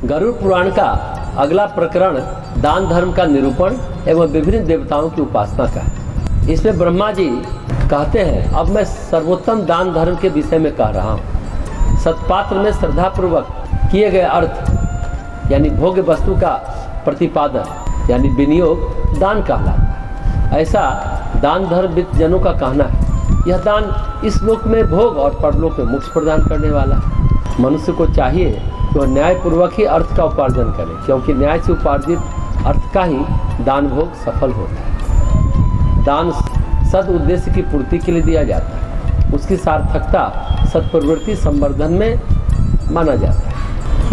गरुड़ पुराण का अगला प्रकरण दान धर्म का निरूपण एवं विभिन्न देवताओं की उपासना का है। इसमें ब्रह्मा जी कहते हैं, अब मैं सर्वोत्तम दान धर्म के विषय में कह रहा हूँ। सत्पात्र में श्रद्धापूर्वक किए गए अर्थ यानी भोग्य वस्तु का प्रतिपादन यानी विनियोग दान कहलाता है। ऐसा दान धर्म जनों का कहना है। यह दान इस लोक में भोग और परलोक में मोक्ष प्रदान करने वाला है। मनुष्य को चाहिए कि वह न्यायपूर्वक ही अर्थ का उपार्जन करे, क्योंकि न्याय से उपार्जित अर्थ का ही दान भोग सफल होता है। दान सद उद्देश्य की पूर्ति के लिए दिया जाता है। उसकी सार्थकता सत्प्रवृत्ति संवर्धन में माना जाता है।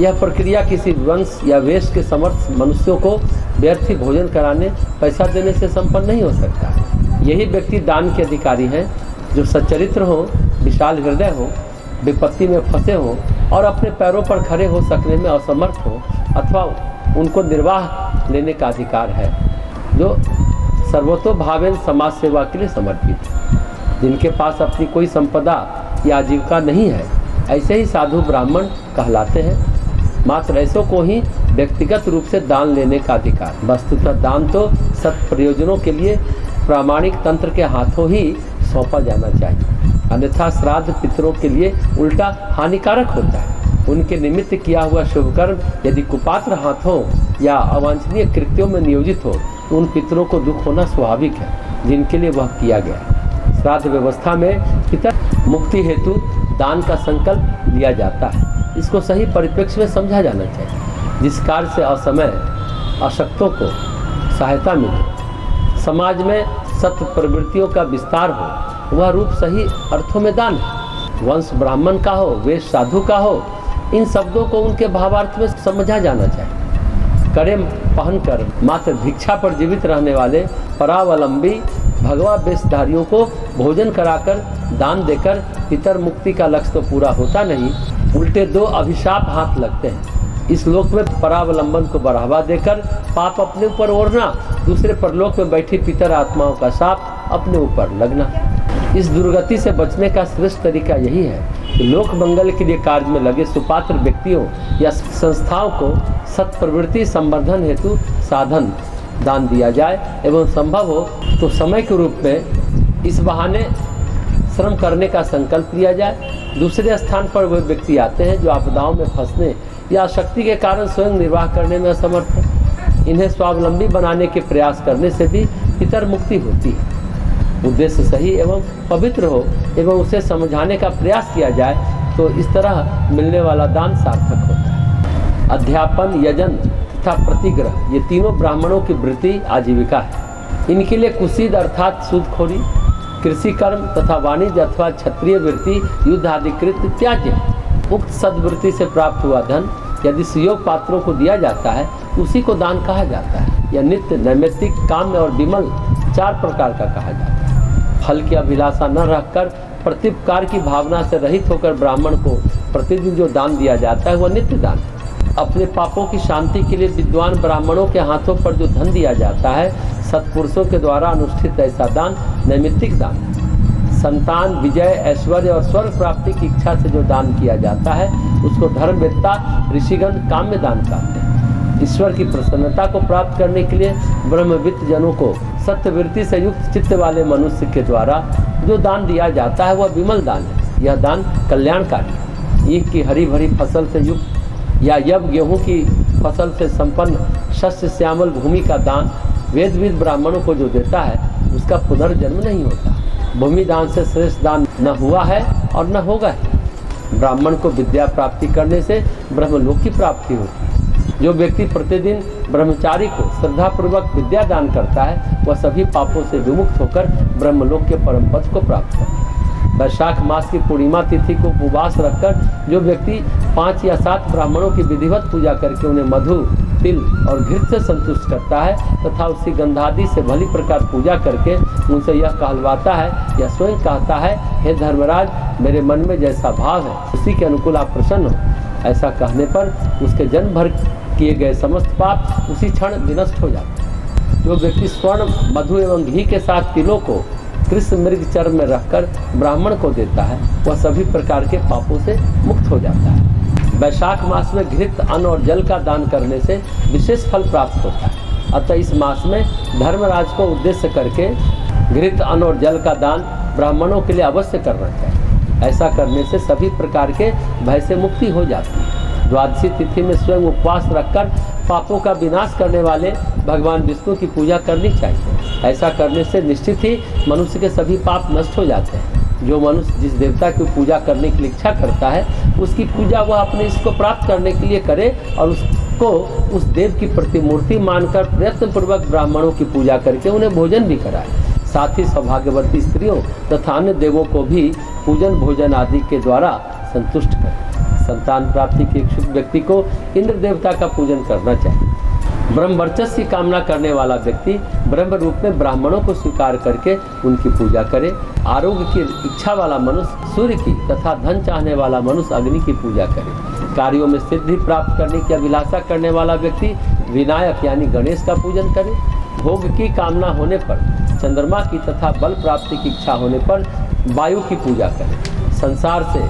यह प्रक्रिया किसी वंश या वेश के समर्थ मनुष्यों को व्यर्थ भोजन कराने पैसा देने से संपन्न नहीं हो सकता। यही व्यक्ति दान के अधिकारी हैं जो सच्चरित्र हो, विशाल हृदय हो, विपत्ति में फंसे हो और अपने पैरों पर खड़े हो सकने में असमर्थ हो, अथवा उनको निर्वाह लेने का अधिकार है, जो सर्वतोभावेन समाज सेवा के लिए समर्पित है। जिनके पास अपनी कोई संपदा या आजीविका नहीं है, ऐसे ही साधु ब्राह्मण कहलाते हैं। मात्र ऐसों को ही व्यक्तिगत रूप से दान लेने का अधिकार। वस्तुतः दान तो सत्प्रयोजनों के लिए प्रामाणिक तंत्र के हाथों ही सौंपा जाना चाहिए, अन्यथा श्राद्ध पितरों के लिए उल्टा हानिकारक होता है। उनके निमित्त किया हुआ शुभ कर्म यदि कुपात्र हाथों या अवांछनीय कृत्यों में नियोजित हो तो उन पितरों को दुख होना स्वाभाविक है, जिनके लिए वह किया गया। श्राद्ध व्यवस्था में पितर मुक्ति हेतु दान का संकल्प लिया जाता है। इसको सही परिप्रेक्ष्य में समझा जाना चाहिए। जिस कार्य से असमय अशक्तों को सहायता मिले, समाज में सत्य प्रवृत्तियों का विस्तार हो, वह रूप सही अर्थों में दान है। वंश ब्राह्मण का हो, वेश साधु का हो, इन शब्दों को उनके भावार्थ में समझा जाना चाहिए। कड़े पहनकर मात्र भिक्षा पर जीवित रहने वाले परावलंबी भगवा वेशधारियों को भोजन कराकर दान देकर पितर मुक्ति का लक्ष्य तो पूरा होता नहीं, उल्टे दो अभिशाप हाथ लगते हैं। इस लोक में परावलंबन को बढ़ावा देकर पाप अपने ऊपर ओढ़ना, दूसरे परलोक में बैठी पितर आत्माओं का शाप अपने ऊपर लगना। इस दुर्गति से बचने का श्रेष्ठ तरीका यही है कि लोक मंगल के लिए कार्य में लगे सुपात्र व्यक्तियों या संस्थाओं को सत्प्रवृत्ति संवर्धन हेतु साधन दान दिया जाए एवं संभव हो तो समय के रूप में इस बहाने श्रम करने का संकल्प लिया जाए। दूसरे स्थान पर वे व्यक्ति आते हैं जो आपदाओं में फंसने या शक्ति के कारण स्वयं निर्वाह करने में असमर्थ है। इन्हें स्वावलंबी बनाने के प्रयास करने से भी पितर मुक्ति होती है। उद्देश्य सही एवं पवित्र हो एवं उसे समझाने का प्रयास किया जाए तो इस तरह मिलने वाला दान सार्थक होता है। अध्यापन, यजन तथा प्रतिग्रह ये तीनों ब्राह्मणों की वृत्ति आजीविका है। इनके लिए कुसीद अर्थात सूदखोरी, कृषि कर्म तथा वाणिज्य अथवा क्षत्रिय वृत्ति, युद्ध आदि कृत्य त्याज्य। उक्त सद्वृत्ति से प्राप्त हुआ धन यदि सुयोग पात्रों को दिया जाता है उसी को दान कहा जाता है। यह नित्य, नैमित्तिक, काम्य और विमल चार प्रकार का कहा जाता है। फल की अभिलाषा न रखकर प्रत्युपकार की भावना से रहित होकर ब्राह्मण को प्रतिदिन जो दान दिया जाता है वह नित्य दान है। अपने पापों की शांति के लिए विद्वान ब्राह्मणों के हाथों पर जो धन दिया जाता है, सत्पुरुषों के द्वारा अनुष्ठित ऐसा दान नैमित्तिक दान है। संतान, विजय, ऐश्वर्य और स्वर्ग प्राप्ति की इच्छा से जो दान किया जाता है उसको धर्मवेत्ता ऋषिगण काम्य दान कहते हैं। ईश्वर की प्रसन्नता को प्राप्त करने के लिए ब्रह्मविद्ध जनों को सत्यवृत्ति से युक्त चित्त वाले मनुष्य के द्वारा जो दान दिया जाता है वह विमल दान है। यह दान कल्याणकारी है। ईख की हरी भरी फसल से युक्त या यब गेहूँ की फसल से संपन्न शस्य श्यामल भूमि का दान वेदविद ब्राह्मणों को जो देता है उसका पुनर्जन्म नहीं होता। भूमि दान से श्रेष्ठ दान न हुआ है और न होगा है। ब्राह्मण को विद्या प्राप्ति करने से ब्रह्मलोक की प्राप्ति होती है। जो व्यक्ति प्रतिदिन ब्रह्मचारी को श्रद्धापूर्वक विद्या दान करता है वह सभी पापों से विमुक्त होकर ब्रह्मलोक के परम पद को प्राप्त करता है। वैशाख मास की पूर्णिमा तिथि को उपवास रखकर जो व्यक्ति 5 या 7 ब्राह्मणों की विधिवत पूजा करके उन्हें मधु, तिल और घृत से संतुष्ट करता है तथा उसी गंधादि से भली प्रकार पूजा करके उनसे यह कहलवाता है या स्वयं कहता है, हे धर्मराज, मेरे मन में जैसा भाव है उसी के अनुकूल आप प्रसन्न हो। ऐसा कहने पर उसके जन्म भर किए गए समस्त पाप उसी क्षण विनष्ट हो जाते हैं। जो व्यक्ति स्वर्ण, मधु एवं घी के साथ तिलों को कृष्ण मृग चर्म में रखकर ब्राह्मण को देता है वह सभी प्रकार के पापों से मुक्त हो जाता है। वैशाख मास में घृत अन्न और जल का दान करने से विशेष फल प्राप्त होता है। अतः इस मास में धर्मराज को उद्देश्य करके घृत अन्न और जल का दान ब्राह्मणों के लिए अवश्य करना चाहिए। ऐसा करने से सभी प्रकार के भय से मुक्ति हो जाती है। द्वादशी तिथि में स्वयं उपवास रखकर पापों का विनाश करने वाले भगवान विष्णु की पूजा करनी चाहिए। ऐसा करने से निश्चित ही मनुष्य के सभी पाप नष्ट हो जाते हैं। जो मनुष्य जिस देवता की पूजा करने की इच्छा करता है उसकी पूजा वह अपने इसको प्राप्त करने के लिए करे और उसको उस देव की प्रतिमूर्ति मानकर प्रयत्नपूर्वक ब्राह्मणों की पूजा करके उन्हें भोजन भी कराए। साथ ही सौभाग्यवती स्त्रियों तथा अन्य देवों को भी पूजन भोजन आदि के द्वारा संतुष्ट करें। संतान प्राप्ति के इच्छुक व्यक्ति को इंद्र देवता का पूजन करना चाहिए। ब्रह्म वर्चस्व की कामना करने वाला व्यक्ति ब्रह्म रूप में ब्राह्मणों को स्वीकार करके उनकी पूजा करे। आरोग्य की इच्छा वाला मनुष्य सूर्य की तथा धन चाहने वाला मनुष्य अग्नि की पूजा करे। कार्यों में सिद्धि प्राप्त करने की अभिलाषा करने वाला व्यक्ति विनायक यानी गणेश का पूजन करे। भोग की कामना होने पर चंद्रमा की तथा बल प्राप्ति की इच्छा होने पर वायु की पूजा करे। संसार से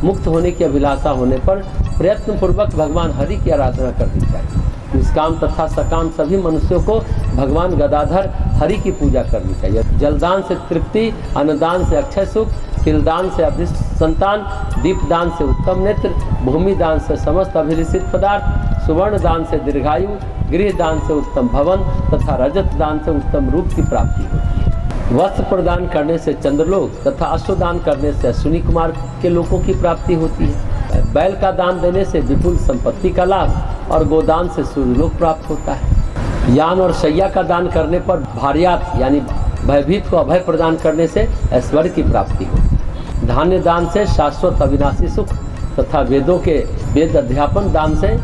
मुक्त होने की अभिलाषा होने पर प्रयत्नपूर्वक भगवान हरि की आराधना करनी चाहिए। निष्काम तथा सकाम सभी मनुष्यों को भगवान गदाधर हरि की पूजा करनी चाहिए। जलदान से तृप्ति, अन्नदान से अक्षय सुख, तिलदान से अभिष्ट संतान, दीपदान से उत्तम नेत्र, भूमि दान से समस्त अभिलषित पदार्थ, सुवर्ण दान से दीर्घायु, गृह दान से उत्तम भवन तथा रजत दान से उत्तम रूप की प्राप्ति होती है। वस्त्र प्रदान करने से चंद्रलोक तथा अश्वदान करने से अश्विनी कुमार के लोगों की प्राप्ति होती है। बैल का दान देने से विपुल संपत्ति का लाभ और गोदान से सूर्यलोक प्राप्त होता है। यान और शैया का दान करने पर भार्यात यानी भयभीत को अभय प्रदान करने से ऐश्वर्य की प्राप्ति होती है। धान्य दान से शाश्वत अविनाशी सुख तथा वेदों के वेद अध्यापन दान से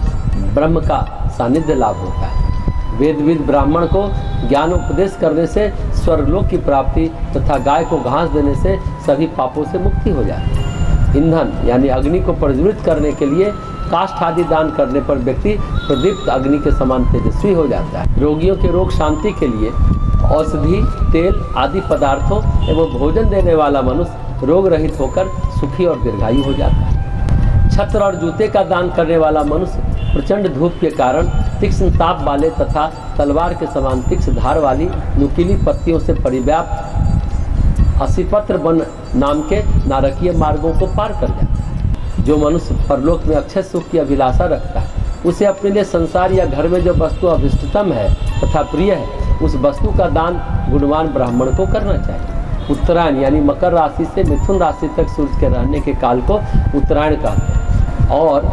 ब्रह्म का सानिध्य लाभ होता है। वेदविद ब्राह्मण को ज्ञान उपदेश करने से स्वर्गलोक की प्राप्ति तथा गाय को घास देने से सभी पापों से मुक्ति हो जाती है। ईंधन यानी अग्नि को प्रज्वलित करने के लिए काष्ठ आदि दान करने पर व्यक्ति प्रदीप्त अग्नि के समान तेजस्वी हो जाता है। रोगियों के रोग शांति के लिए औषधि, तेल आदि पदार्थों एवं भोजन देने वाला मनुष्य रोग रहित होकर सुखी और दीर्घायु हो जाता है। छत्र और जूते का दान करने वाला मनुष्य प्रचंड धूप के कारण तीक्ष्ण ताप वाले तथा तलवार के समान तीक्ष्ण धार वाली नुकीली पत्तियों से परिव्याप्त असिपत्र वन नाम के नारकीय मार्गों को पार कर जाता है। जो मनुष्य परलोक में अक्षय सुख की अभिलाषा रखता है उसे अपने लिए संसार या घर में जो वस्तु अभिष्टतम है तथा प्रिय है उस वस्तु का दान गुणवान ब्राह्मण को करना चाहिए। उत्तरायण यानी मकर राशि से मिथुन राशि तक सूर्य के रहने के काल को उत्तरायण कहते हैं और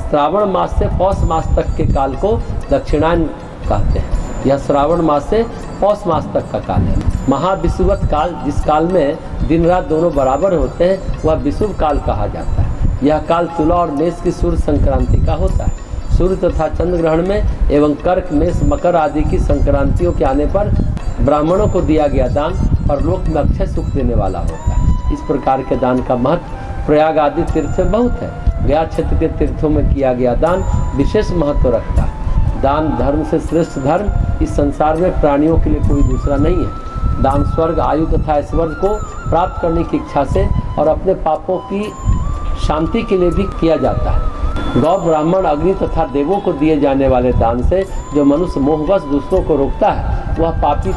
श्रावण मास से पौष मास तक के काल को दक्षिणायन कहते हैं। यह श्रावण मास से पौष मास तक का काल है। महाविषुवत काल जिस काल में दिन रात दोनों बराबर होते हैं वह विषुव काल कहा जाता है। यह काल तुला और मेष की सूर्य संक्रांति का होता है। सूर्य तथा चंद्र ग्रहण में एवं कर्क, मेष, मकर आदि की संक्रांतियों के आने पर ब्राह्मणों को दिया गया दान परलोक में अक्षय सुख देने वाला होता है। इस प्रकार के दान का महत्व प्रयाग आदि तीर्थ में बहुत है। गया क्षेत्र के तीर्थों में किया गया दान विशेष महत्व रखता है। दान धर्म से श्रेष्ठ धर्म इस संसार में प्राणियों के लिए कोई दूसरा नहीं है। दान स्वर्ग, आयु तथा ऐश्वर्य को प्राप्त करने की इच्छा से और अपने पापों की शांति के लिए भी किया जाता है। गौ, ब्राह्मण, अग्नि तथा देवों को दिए जाने वाले दान से जो मनुष्य मोहवश दूसरों को रोकता है वह पापी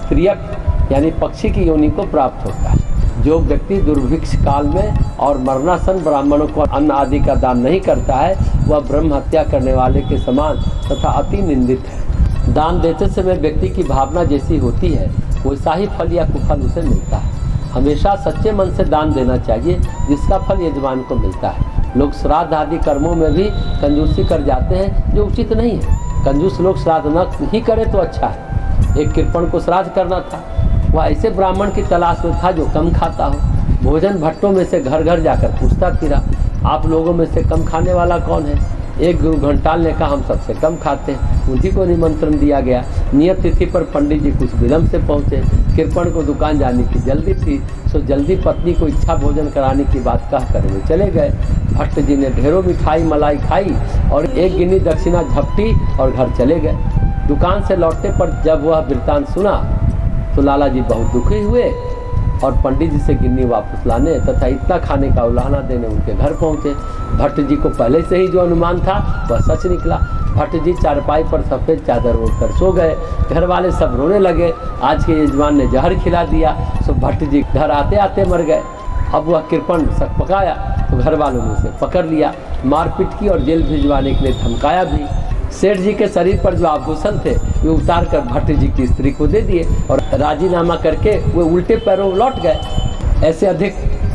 त्रियक यानी पक्षी की योनि को प्राप्त होता है। जो व्यक्ति दुर्भिक्ष काल में और मरणासन ब्राह्मणों को अन्न आदि का दान नहीं करता है वह ब्रह्म हत्या करने वाले के समान तथा अति निंदित है। दान देते समय व्यक्ति की भावना जैसी होती है वैसा ही फल या कुफल उसे मिलता है। हमेशा सच्चे मन से दान देना चाहिए जिसका फल यजमान को मिलता है। लोग श्राद्ध आदि कर्मों में भी कंजूसी कर जाते हैं जो उचित नहीं है। कंजूस लोग श्राद्ध न ही करे तो अच्छा है। एक कृपण को श्राद्ध करना था, वह ऐसे ब्राह्मण की तलाश में था जो कम खाता हो। भोजन भट्टों में से घर घर जाकर पूछता फिरा, आप लोगों में से कम खाने वाला कौन है? एक गुरु घंटाल ने कहा, हम सबसे कम खाते हैं। उन्हीं को निमंत्रण दिया गया। नियत तिथि पर पंडित जी कुछ विलम्ब से पहुँचे। कृपण को दुकान जाने की जल्दी थी, सो जल्दी पत्नी को इच्छा भोजन कराने की बात कह कर वे चले गए। भट्ट जी ने ढेरों मिठाई मलाई खाई और एक गिनी दक्षिणा झपटी और घर चले गए। दुकान से लौटने पर जब वह वृत्तांत सुना तो लाला जी बहुत दुखी हुए। और पंडित जी से गिन्नी वापस लाने तथा इतना खाने का उलाहना देने उनके घर पहुँचे। भट्ट जी को पहले से ही जो अनुमान था वह सच निकला। भट्ट जी चारपाई पर सफ़ेद चादर ओढ़कर सो गए। घर वाले सब रोने लगे। आज के यजमान ने जहर खिला दिया, सो भट्ट जी घर आते आते मर गए। अब वह कृपण सकपकाया तो घर वालों ने उसे पकड़ लिया, मारपीट की और जेल भिजवाने के लिए धमकाया भी। सेठ जी के शरीर पर जो आभूषण थे वे उतार कर भट्ट जी की स्त्री को दे दिए और राजीनामा करके वे उल्टे पैरों लौट गए। ऐसे अधिक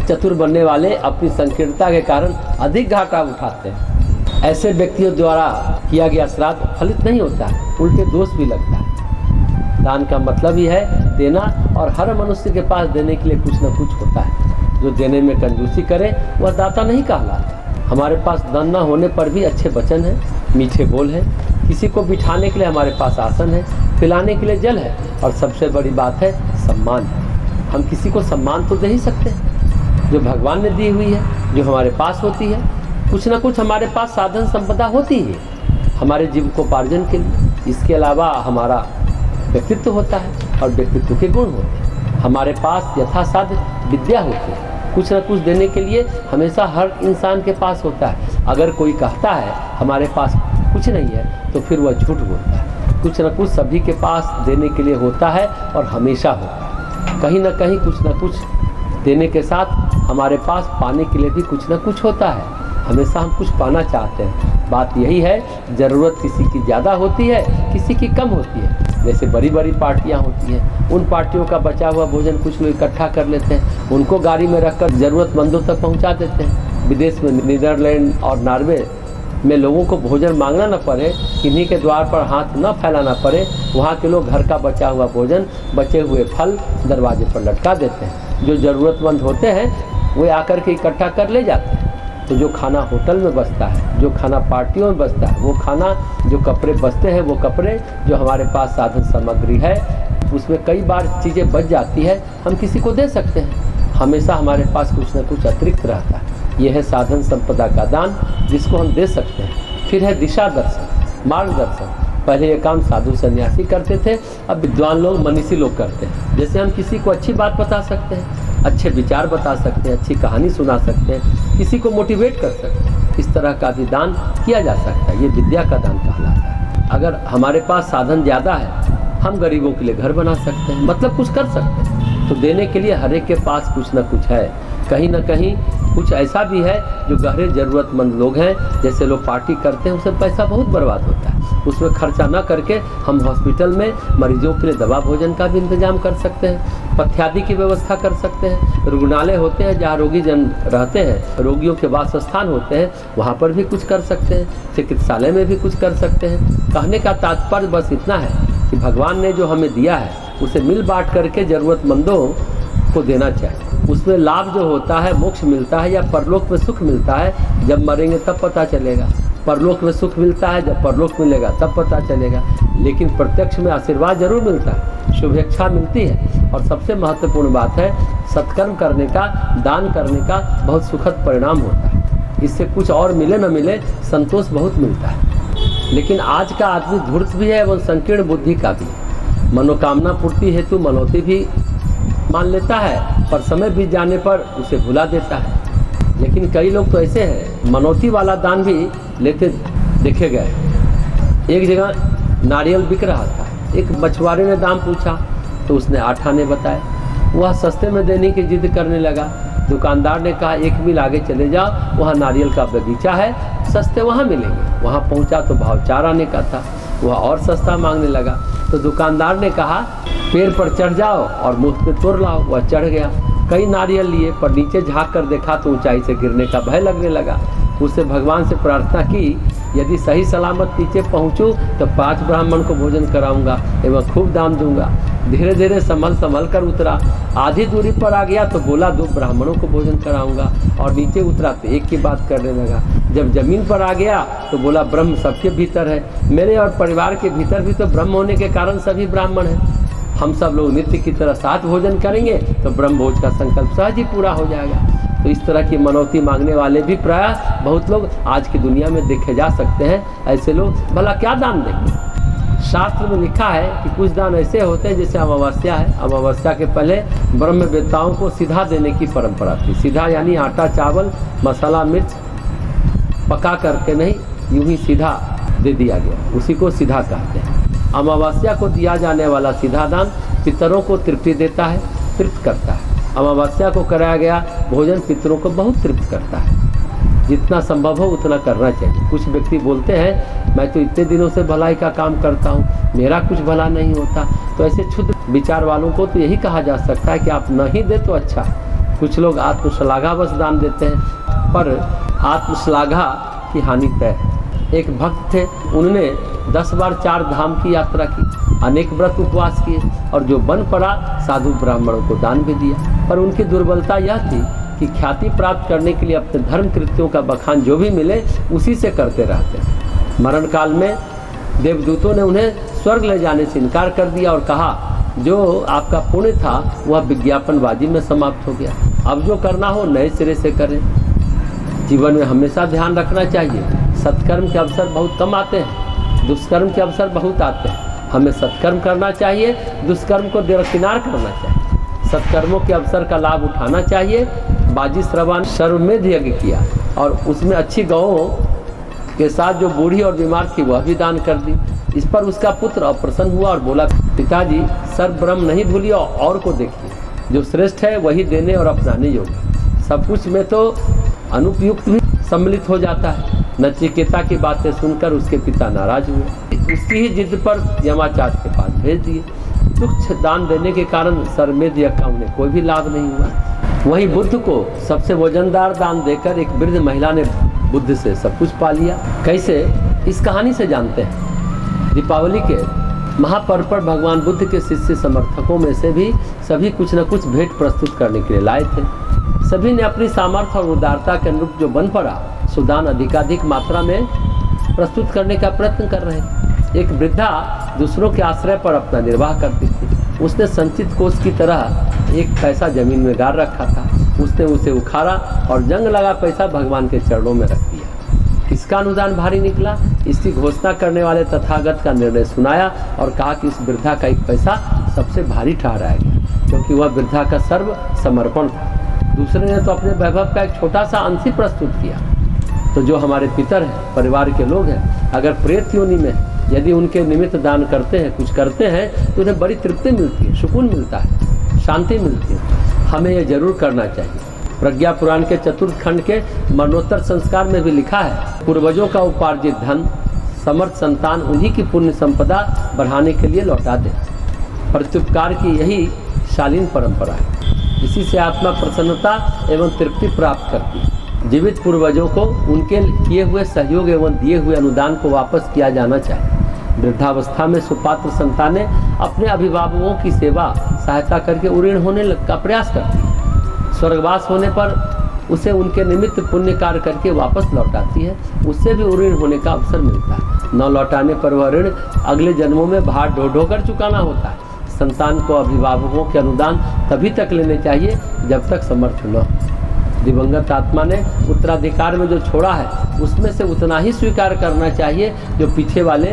चतुर बनने वाले अपनी संकीर्णता के कारण अधिक घाटा उठाते हैं। ऐसे व्यक्तियों द्वारा किया गया श्राद्ध फलित नहीं होता है, उल्टे दोष भी लगता है। दान का मतलब ही है देना, और हर मनुष्य के पास देने के लिए कुछ न कुछ होता है। जो देने में कंजूसी करे वह दाता नहीं कहलाता। हमारे पास धन न होने पर भी अच्छे वचन हैं, मीठे बोल हैं, किसी को बिठाने के लिए हमारे पास आसन है, पिलाने के लिए जल है, और सबसे बड़ी बात है सम्मान है। हम किसी को सम्मान तो दे ही सकते हैं जो भगवान ने दी हुई है, जो हमारे पास होती है। कुछ ना कुछ हमारे पास साधन संपदा होती है हमारे जीविकोपार्जन के लिए। इसके अलावा हमारा व्यक्तित्व होता है और व्यक्तित्व के गुण होते हैं। हमारे पास यथासाध्य विद्या होती है। कुछ न कुछ देने के लिए हमेशा हर इंसान के पास होता है। अगर कोई कहता है हमारे पास कुछ नहीं है तो फिर वह झूठ बोलता है। कुछ न कुछ सभी के पास देने के लिए होता है और हमेशा होता है। कहीं ना कहीं कुछ न कुछ देने के साथ हमारे पास पाने के लिए भी कुछ न कुछ होता है। हमेशा हम कुछ पाना चाहते हैं। बात यही है, ज़रूरत किसी की ज़्यादा होती है, किसी की कम होती है। जैसे बड़ी बड़ी पार्टियां होती हैं, उन पार्टियों का बचा हुआ भोजन कुछ लोग इकट्ठा कर लेते हैं, उनको गाड़ी में रखकर ज़रूरतमंदों तक पहुंचा देते हैं। विदेश में नीदरलैंड और नॉर्वे में लोगों को भोजन मांगना न पड़े, किन्हीं के द्वार पर हाथ न फैलाना पड़े, वहाँ के लोग घर का बचा हुआ भोजन, बचे हुए फल दरवाजे पर लटका देते हैं। जो ज़रूरतमंद होते हैं वे आकर के इकट्ठा कर ले जाते हैं। तो जो खाना होटल में बचता है, जो खाना पार्टियों में बचता है, वो खाना, जो कपड़े बचते हैं वो कपड़े, जो हमारे पास साधन सामग्री है उसमें कई बार चीज़ें बच जाती है, हम किसी को दे सकते हैं। हमेशा हमारे पास कुछ न कुछ अतिरिक्त रहता है। यह है साधन संपदा का दान, जिसको हम दे सकते हैं। फिर है दिशा दर्शन, मार्गदर्शन। पहले ये काम साधु सन्यासी करते थे, अब विद्वान लोग, मनीषी लोग करते हैं। जैसे हम किसी को अच्छी बात बता सकते हैं, अच्छे विचार बता सकते हैं, अच्छी कहानी सुना सकते हैं, किसी को मोटिवेट कर सकते हैं, इस तरह का भी दान किया जा सकता है। ये विद्या का दान कहलाता है। अगर हमारे पास साधन ज़्यादा है, हम गरीबों के लिए घर बना सकते हैं, मतलब कुछ कर सकते हैं। तो देने के लिए हर एक के पास कुछ न कुछ है। कहीं ना कहीं कुछ ऐसा भी है जो गहरे ज़रूरतमंद लोग हैं, जैसे लोग पार्टी करते हैं, उसमें पैसा बहुत बर्बाद होता है। उसमें खर्चा न करके हम हॉस्पिटल में मरीजों के लिए दवा भोजन का भी इंतजाम कर सकते हैं, पथ्यादि की व्यवस्था कर सकते हैं। रुग्णालय होते हैं जहाँ रोगी जन रहते हैं, रोगियों के वास स्थान होते हैं, वहाँ पर भी कुछ कर सकते हैं। चिकित्सालय में भी कुछ कर सकते हैं। कहने का तात्पर्य बस इतना है कि भगवान ने जो हमें दिया है उसे मिल बांट करके ज़रूरतमंदों को देना चाहिए। उसमें लाभ जो होता है, मोक्ष मिलता है या परलोक में सुख मिलता है, जब मरेंगे तब पता चलेगा। परलोक में सुख मिलता है, जब परलोक मिलेगा तब पता चलेगा। लेकिन प्रत्यक्ष में आशीर्वाद जरूर मिलता है, शुभेच्छा मिलती है। और सबसे महत्वपूर्ण बात है, सत्कर्म करने का, दान करने का बहुत सुखद परिणाम होता है। इससे कुछ और मिले न मिले, संतोष बहुत मिलता है। लेकिन आज का आदमी धूर्त भी है एवं संकीर्ण बुद्धि का भी। मनोकामना पूर्ति हेतु मनौती भी मान लेता है, पर समय बीत जाने पर उसे भुला देता है। लेकिन कई लोग तो ऐसे हैं, मनौती वाला दान भी लेते देखे गए। एक जगह नारियल बिक रहा था, एक मछुआरे ने दाम पूछा तो उसने 8 आने बताए। वह सस्ते में देने की जिद करने लगा। दुकानदार ने कहा 1 मील आगे चले जाओ, वहाँ नारियल का बगीचा है, सस्ते वहाँ मिलेंगे। वहाँ पहुँचा तो भाव 4 आने का था। वह और सस्ता मांगने लगा तो दुकानदार ने कहा पेड़ पर चढ़ जाओ और मुफ्त में तोड़ लाओ। वह चढ़ गया, कई नारियल लिए, पर नीचे झाँक कर देखा तो ऊंचाई से गिरने का भय लगने लगा। उससे भगवान से प्रार्थना की, यदि सही सलामत नीचे पहुँचूँ तो 5 ब्राह्मण को भोजन कराऊंगा एवं खूब दाम दूंगा। धीरे धीरे संभल कर उतरा। आधी दूरी पर आ गया तो बोला 2 ब्राह्मणों को भोजन कराऊंगा, और नीचे उतरा तो 1 की बात करने लगा। जब जमीन पर आ गया तो बोला ब्रह्म सबके भीतर है, मेरे और परिवार के भीतर भी तो ब्रह्म होने के कारण सभी ब्राह्मण हैं। हम सब लोग नित्य की तरह साथ भोजन करेंगे तो ब्रह्म भोज का संकल्प सहज ही पूरा हो जाएगा। तो इस तरह की मनौती मांगने वाले भी प्रायः बहुत लोग आज की दुनिया में देखे जा सकते हैं। ऐसे लोग भला क्या दान देंगे? शास्त्र में लिखा है कि कुछ दान ऐसे होते हैं जैसे अमावस्या है। अमावस्या के पहले ब्रह्मवेत्ताओं को सीधा देने की परंपरा थी। सीधा यानी आटा चावल मसाला मिर्च पका करके नहीं, यूं ही सीधा दे दिया गया, उसी को सीधा कहते हैं। अमावस्या को दिया जाने वाला सीधा दान पितरों को तृप्ति देता है, तृप्त करता है। अमावस्या को कराया गया भोजन पितरों को बहुत तृप्त करता है। जितना संभव हो उतना करना चाहिए। कुछ व्यक्ति बोलते हैं मैं तो इतने दिनों से भलाई का काम करता हूँ, मेरा कुछ भला नहीं होता। तो ऐसे क्षुद्र विचार वालों को तो यही कहा जा सकता है कि आप नहीं दे तो अच्छा। कुछ लोग आत्मश्लाघावश दान देते हैं, पर आत्मश्लाघा की हानि तय है। एक भक्त थे, उन्होंने 10 बार 4 धाम की यात्रा की, अनेक व्रत उपवास किए और जो बन पड़ा साधु ब्राह्मणों को दान भी दिया। पर उनकी दुर्बलता यह थी कि ख्याति प्राप्त करने के लिए अपने धर्म कृत्यों का बखान जो भी मिले उसी से करते रहते। मरण काल में देवदूतों ने उन्हें स्वर्ग ले जाने से इनकार कर दिया और कहा जो आपका पुण्य था वह विज्ञापनबाजी में समाप्त हो गया, अब जो करना हो नए सिरे से करें। जीवन में हमेशा ध्यान रखना चाहिए, सत्कर्म के अवसर बहुत कम आते हैं, दुष्कर्म के अवसर बहुत आते हैं। हमें सत्कर्म करना चाहिए, दुष्कर्म को दरकिनार करना चाहिए। सत्कर्मों के अवसर का लाभ उठाना चाहिए। बाजी श्रवण सर्वमेध यज्ञ किया और उसमें अच्छी गौओं के साथ जो बूढ़ी और बीमार थी वह भी दान कर दी। इस पर उसका पुत्र अप्रसन्न हुआ और बोला पिताजी सर्व ब्रह्म नहीं भूलिए और को देखिए, जो श्रेष्ठ है वही देने और अपनाने योग्य। सब कुछ में तो अनुपयुक्त भी सम्मिलित हो जाता है। नचिकेता की बातें सुनकर उसके पिता नाराज हुए, उसकी ही जिद पर यमाचार्य के पास भेज दिए। तुच्छ दान देने के कारण सर्वमेध यज्ञ का उन्हें कोई भी लाभ नहीं हुआ। वहीं बुद्ध को सबसे वजनदार दान देकर एक वृद्ध महिला ने बुद्ध से सब कुछ पा लिया। कैसे, इस कहानी से जानते हैं। दीपावली के महापर्व पर भगवान बुद्ध के शिष्य समर्थकों में से भी सभी कुछ न कुछ भेंट प्रस्तुत करने के लिए लाए थे। सभी ने अपनी सामर्थ्य और उदारता के अनुरूप जो बन पड़ा सुदान अधिकाधिक मात्रा में प्रस्तुत करने का प्रयत्न कर रहे थे। एक वृद्धा दूसरों के आश्रय पर अपना निर्वाह करती थी। उसने संचित कोष की तरह एक पैसा जमीन में गाड़ रखा था। उसने उसे उखाड़ा और जंग लगा पैसा भगवान के चरणों में रख दिया। किसका अनुदान भारी निकला, इसकी घोषणा करने वाले तथागत का निर्णय सुनाया और कहा कि इस वृद्धा का एक पैसा सबसे भारी ठहराएगा, क्योंकि वह वृद्धा का सर्व समर्पण था। दूसरे ने तो अपने वैभव का एक छोटा सा अंश ही प्रस्तुत किया। तो जो हमारे पितर हैं, परिवार के लोग हैं, अगर प्रेत योनि में यदि उनके निमित्त दान करते हैं, कुछ करते हैं, तो उन्हें बड़ी तृप्ति मिलती है, सुकून मिलता है, शांति मिलती है। हमें यह जरूर करना चाहिए। प्रज्ञा पुराण के चतुर्थ खंड के मरणोत्तर संस्कार में भी लिखा है, पूर्वजों का उपार्जित धन समर्थ संतान उन्हीं की पुण्य संपदा बढ़ाने के लिए लौटा दे। प्रत्युपकार की यही शालीन परंपरा है। इसी से आत्मा प्रसन्नता एवं तृप्ति प्राप्त करती है। जीवित पूर्वजों को उनके किए हुए सहयोग एवं दिए हुए अनुदान को वापस किया जाना चाहिए। वृद्धावस्था में सुपात्र संतानें अपने अभिभावकों की सेवा सहायता करके उऋण होने का प्रयास करती है। स्वर्गवास होने पर उसे उनके निमित्त पुण्य कार्य करके वापस लौटाती है। उससे भी उऋण होने का अवसर मिलता है। न लौटाने पर वह ऋण अगले जन्मों में भार ढो ढो कर चुकाना होता है। संतान को अभिभावकों के अनुदान तभी तक लेने चाहिए जब तक समर्थ न हो। दिवंगत आत्मा ने उत्तराधिकार में जो छोड़ा है उसमें से उतना ही स्वीकार करना चाहिए जो पीछे वाले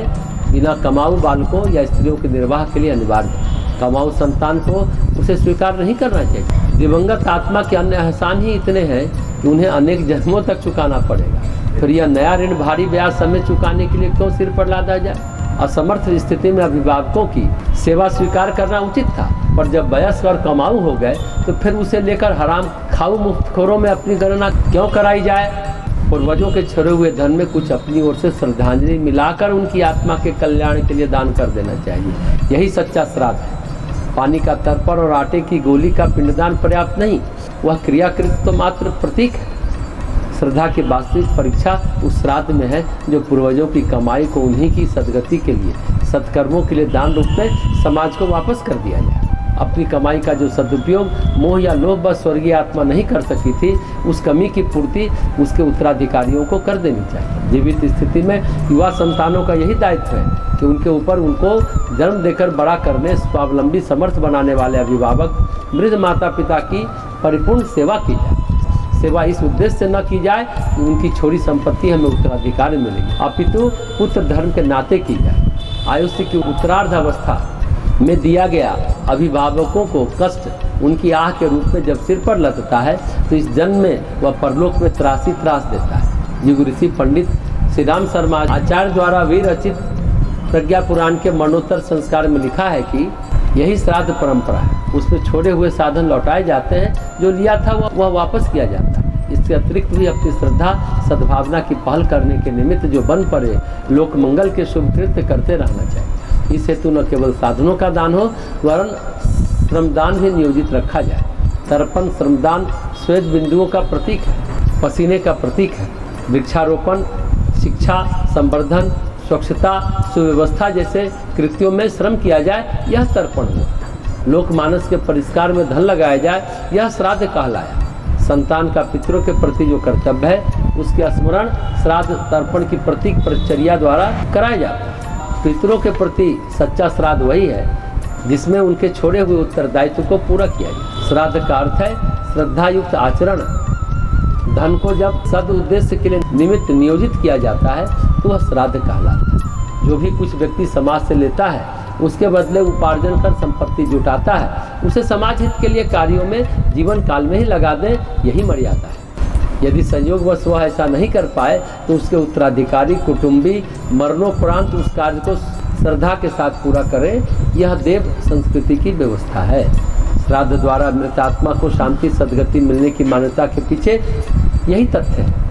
बिना कमाऊ बालकों या स्त्रियों के निर्वाह के लिए अनिवार्य है। कमाऊ संतान को उसे स्वीकार नहीं करना चाहिए। दिवंगत आत्मा के अन्य एहसान ही इतने हैं कि उन्हें अनेक जन्मों तक चुकाना पड़ेगा। फिर यह नया ऋण भारी ब्याज समय चुकाने के लिए क्यों सिर पर लादा जाए। असमर्थ स्थिति में अभिभावकों की सेवा स्वीकार करना उचित था, पर जब वयस्क और कमाऊ हो गए तो फिर उसे लेकर हराम खाऊ मुफ्तखोरों में अपनी गणना क्यों कराई जाए। पूर्वजों के छोड़े हुए धन में कुछ अपनी ओर से श्रद्धांजलि मिलाकर उनकी आत्मा के कल्याण के लिए दान कर देना चाहिए। यही सच्चा श्राद्ध है। पानी का तर्पण और आटे की गोली का पिंडदान पर्याप्त नहीं, वह क्रियाकृत तो मात्र प्रतीक है। श्रद्धा की वास्तविक परीक्षा उस श्राद्ध में है जो पूर्वजों की कमाई को उन्हीं की सदगति के लिए, सत्कर्मों के लिए दान रूप में समाज को वापस कर दिया जाए। अपनी कमाई का जो सदुपयोग मोह या लोभ व स्वर्गीय आत्मा नहीं कर सकी थी, उस कमी की पूर्ति उसके उत्तराधिकारियों को कर देनी चाहिए। जीवित स्थिति में युवा संतानों का यही दायित्व है कि उनके ऊपर उनको जन्म देकर बड़ा करने, स्वावलंबी समर्थ बनाने वाले अभिभावक वृद्ध माता पिता की परिपूर्ण सेवा की जाए। सेवा इस उद्देश्य से न की जाए कि उनकी छोड़ी संपत्ति हमें उत्तराधिकार मिलेगी, अपितु पुत्र धर्म के नाते की जाए। आयुष्य की उत्तरार्ध अवस्था में दिया गया अभिभावकों को कष्ट उनकी आह के रूप में जब सिर पर लदता है तो इस जन्म में वह परलोक में त्रास देता है। युग ऋषि पंडित श्री राम शर्मा आचार्य द्वारा विरचित प्रज्ञा पुराण के मरणोत्तर संस्कार में लिखा है कि यही श्राद्ध परंपरा है। उसमें छोड़े हुए साधन लौटाए जाते हैं, जो लिया था वह वापस किया जाता है। इसके अतिरिक्त भी अपनी श्रद्धा सद्भावना की पहल करने के निमित्त जो बन पड़े लोक मंगल के शुभ कृत्य करते रहना चाहिए। इस हेतु न केवल साधनों का दान हो वरन श्रमदान भी नियोजित रखा जाए। तर्पण श्रमदान श्वेत बिंदुओं का प्रतीक है, पसीने का प्रतीक है। वृक्षारोपण, शिक्षा, संवर्धन, स्वच्छता, सुव्यवस्था जैसे कृत्यों में श्रम किया जाए, यह तर्पण हुआ। लोकमानस के परिष्कार में धन लगाया जाए, यह श्राद्ध कहलाया। संतान का पितरों के प्रति जो कर्तव्य है उसके स्मरण श्राद्ध तर्पण की प्रतीक परिचर्या द्वारा कराया जाता है। पितरों के प्रति सच्चा श्राद्ध वही है जिसमें उनके छोड़े हुए उत्तरदायित्व को पूरा किया जाए। श्राद्ध का अर्थ है श्रद्धायुक्त आचरण। धन को जब सद उद्देश्य के लिए निमित्त नियोजित किया जाता है तो वह श्राद्ध कहलाता है। जो भी कुछ व्यक्ति समाज से लेता है उसके बदले उपार्जन कर संपत्ति जुटाता है, उसे समाज हित के लिए कार्यों में जीवन काल में ही लगा दें, यही मर्यादा है। यदि संयोगवश वह ऐसा नहीं कर पाए तो उसके उत्तराधिकारी कुटुंबी मरणोपरांत उस कार्य को श्रद्धा के साथ पूरा करें। यह देव संस्कृति की व्यवस्था है। श्राद्ध द्वारा मृत आत्मा को शांति सद्गति मिलने की मान्यता के पीछे यही तथ्य है।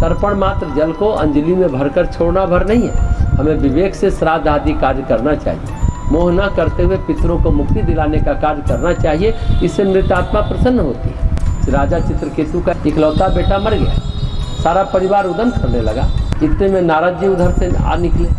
तर्पण मात्र जल को अंजलि में भरकर छोड़ना भर नहीं है। हमें विवेक से श्राद्ध आदि कार्य करना चाहिए। मोह न करते हुए पितरों को मुक्ति दिलाने का कार्य करना चाहिए। इससे मृत आत्मा प्रसन्न होती है। राजा चित्रकेतु का इकलौता बेटा मर गया, सारा परिवार उदन करने लगा। इतने में नारद जी उधर से आ निकले।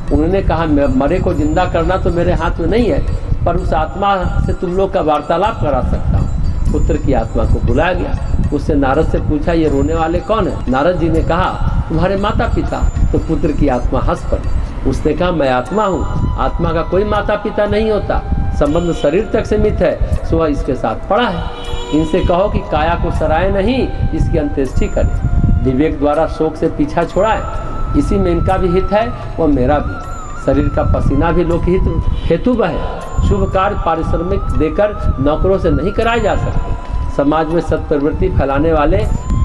उन्होंने कहा, मरे को जिंदा करना तो मेरे हाथ में नहीं है, पर उस आत्मा से तुम लोग का वार्तालाप करा सकता हूँ। पुत्र की आत्मा को बुलाया गया। उससे नारद से पूछा, ये रोने वाले कौन है? नारद जी ने कहा, तुम्हारे माता पिता। तो पुत्र की आत्मा हंस पड़ी। उसने कहा, मैं आत्मा हूँ, आत्मा का कोई माता पिता नहीं होता, संबंध शरीर तक सीमित है, सो वह इसके साथ पड़ा है। इनसे कहो कि काया को सराय नहीं, इसकी अंत्येष्टि करे। विवेक द्वारा शोक से पीछा छुड़ाए। इसी में इनका भी हित है और मेरा भी। शरीर का पसीना भी लोकहित हेतु है। शुभ कार्य पारिश्रमिक देकर नौकरों से नहीं कराए जा सकते। समाज में सत्प्रवृत्ति फैलाने वाले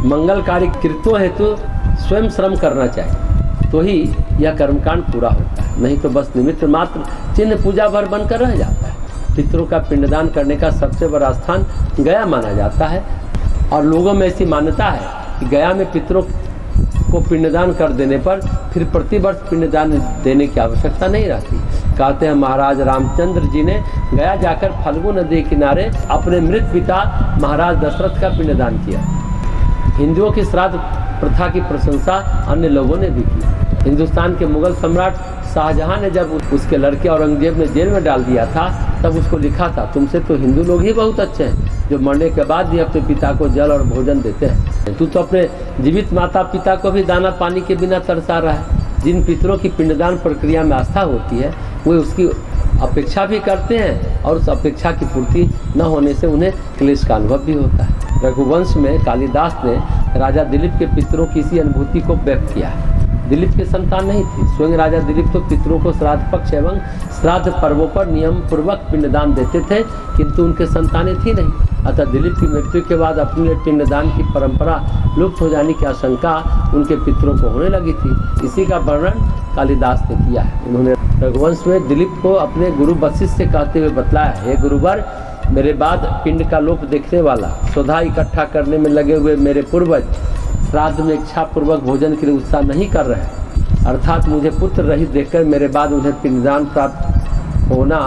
मंगलकारी कृत्यों हेतु स्वयं श्रम करना चाहिए, तो ही यह कर्मकांड पूरा होता है। नहीं तो बस निमित्त मात्र चिन्ह पूजा भर बनकर रह जाता है। पितरों का पिंडदान करने का सबसे बड़ा स्थान गया माना जाता है और लोगों में ऐसी मान्यता है कि गया में पितरों को पिंडदान कर देने पर फिर प्रतिवर्ष पिंडदान देने की आवश्यकता नहीं रहती। कहते हैं महाराज रामचंद्र जी ने गया जाकर फल्गु नदी किनारे अपने मृत पिता महाराज दशरथ का पिंडदान किया। हिंदुओं की श्राद्ध प्रथा की प्रशंसा अन्य लोगों ने भी की। हिंदुस्तान के मुगल सम्राट शाहजहां ने जब उसके लड़के औरंगजेब ने जेल में डाल दिया था तब उसको लिखा था, तुमसे तो हिंदू लोग ही बहुत अच्छे हैं जो मरने के बाद भी अपने पिता को जल और भोजन देते हैं। तू तो अपने जीवित माता पिता को भी दाना पानी के बिना तरसा रहा है। जिन पितरों की पिंडदान प्रक्रिया में आस्था होती है वे उसकी अपेक्षा भी करते हैं और उस अपेक्षा की पूर्ति न होने से उन्हें क्लेश का अनुभव भी होता है। रघुवंश में कालिदास ने राजा दिलीप के पितरों की इसी अनुभूति को व्यक्त किया है। दिलीप की संतान नहीं थी। स्वयं राजा दिलीप तो पितरों को श्राद्ध पक्ष एवं श्राद्ध पर्वों पर नियम पूर्वक पिंडदान देते थे, किंतु उनके संतानें थी नहीं। अतः दिलीप की मृत्यु के बाद अपने लिए पिंडदान की परंपरा लुप्त हो जाने की आशंका उनके पितरों को होने लगी थी। इसी का वर्णन कालिदास ने किया है। उन्होंने रघुवंश में दिलीप को अपने गुरु वशिष्ठ से कहते हुए बतलाया, हे गुरुवर, मेरे बाद पिंड का लोप देखने वाला, स्वधा इकट्ठा करने में लगे हुए मेरे पूर्वज श्राद्ध में इच्छा पूर्वक भोजन के लिए उत्साह नहीं कर रहे, अर्थात मुझे पुत्र रहित देखकर मेरे बाद उन्हें पिंडदान प्राप्त होना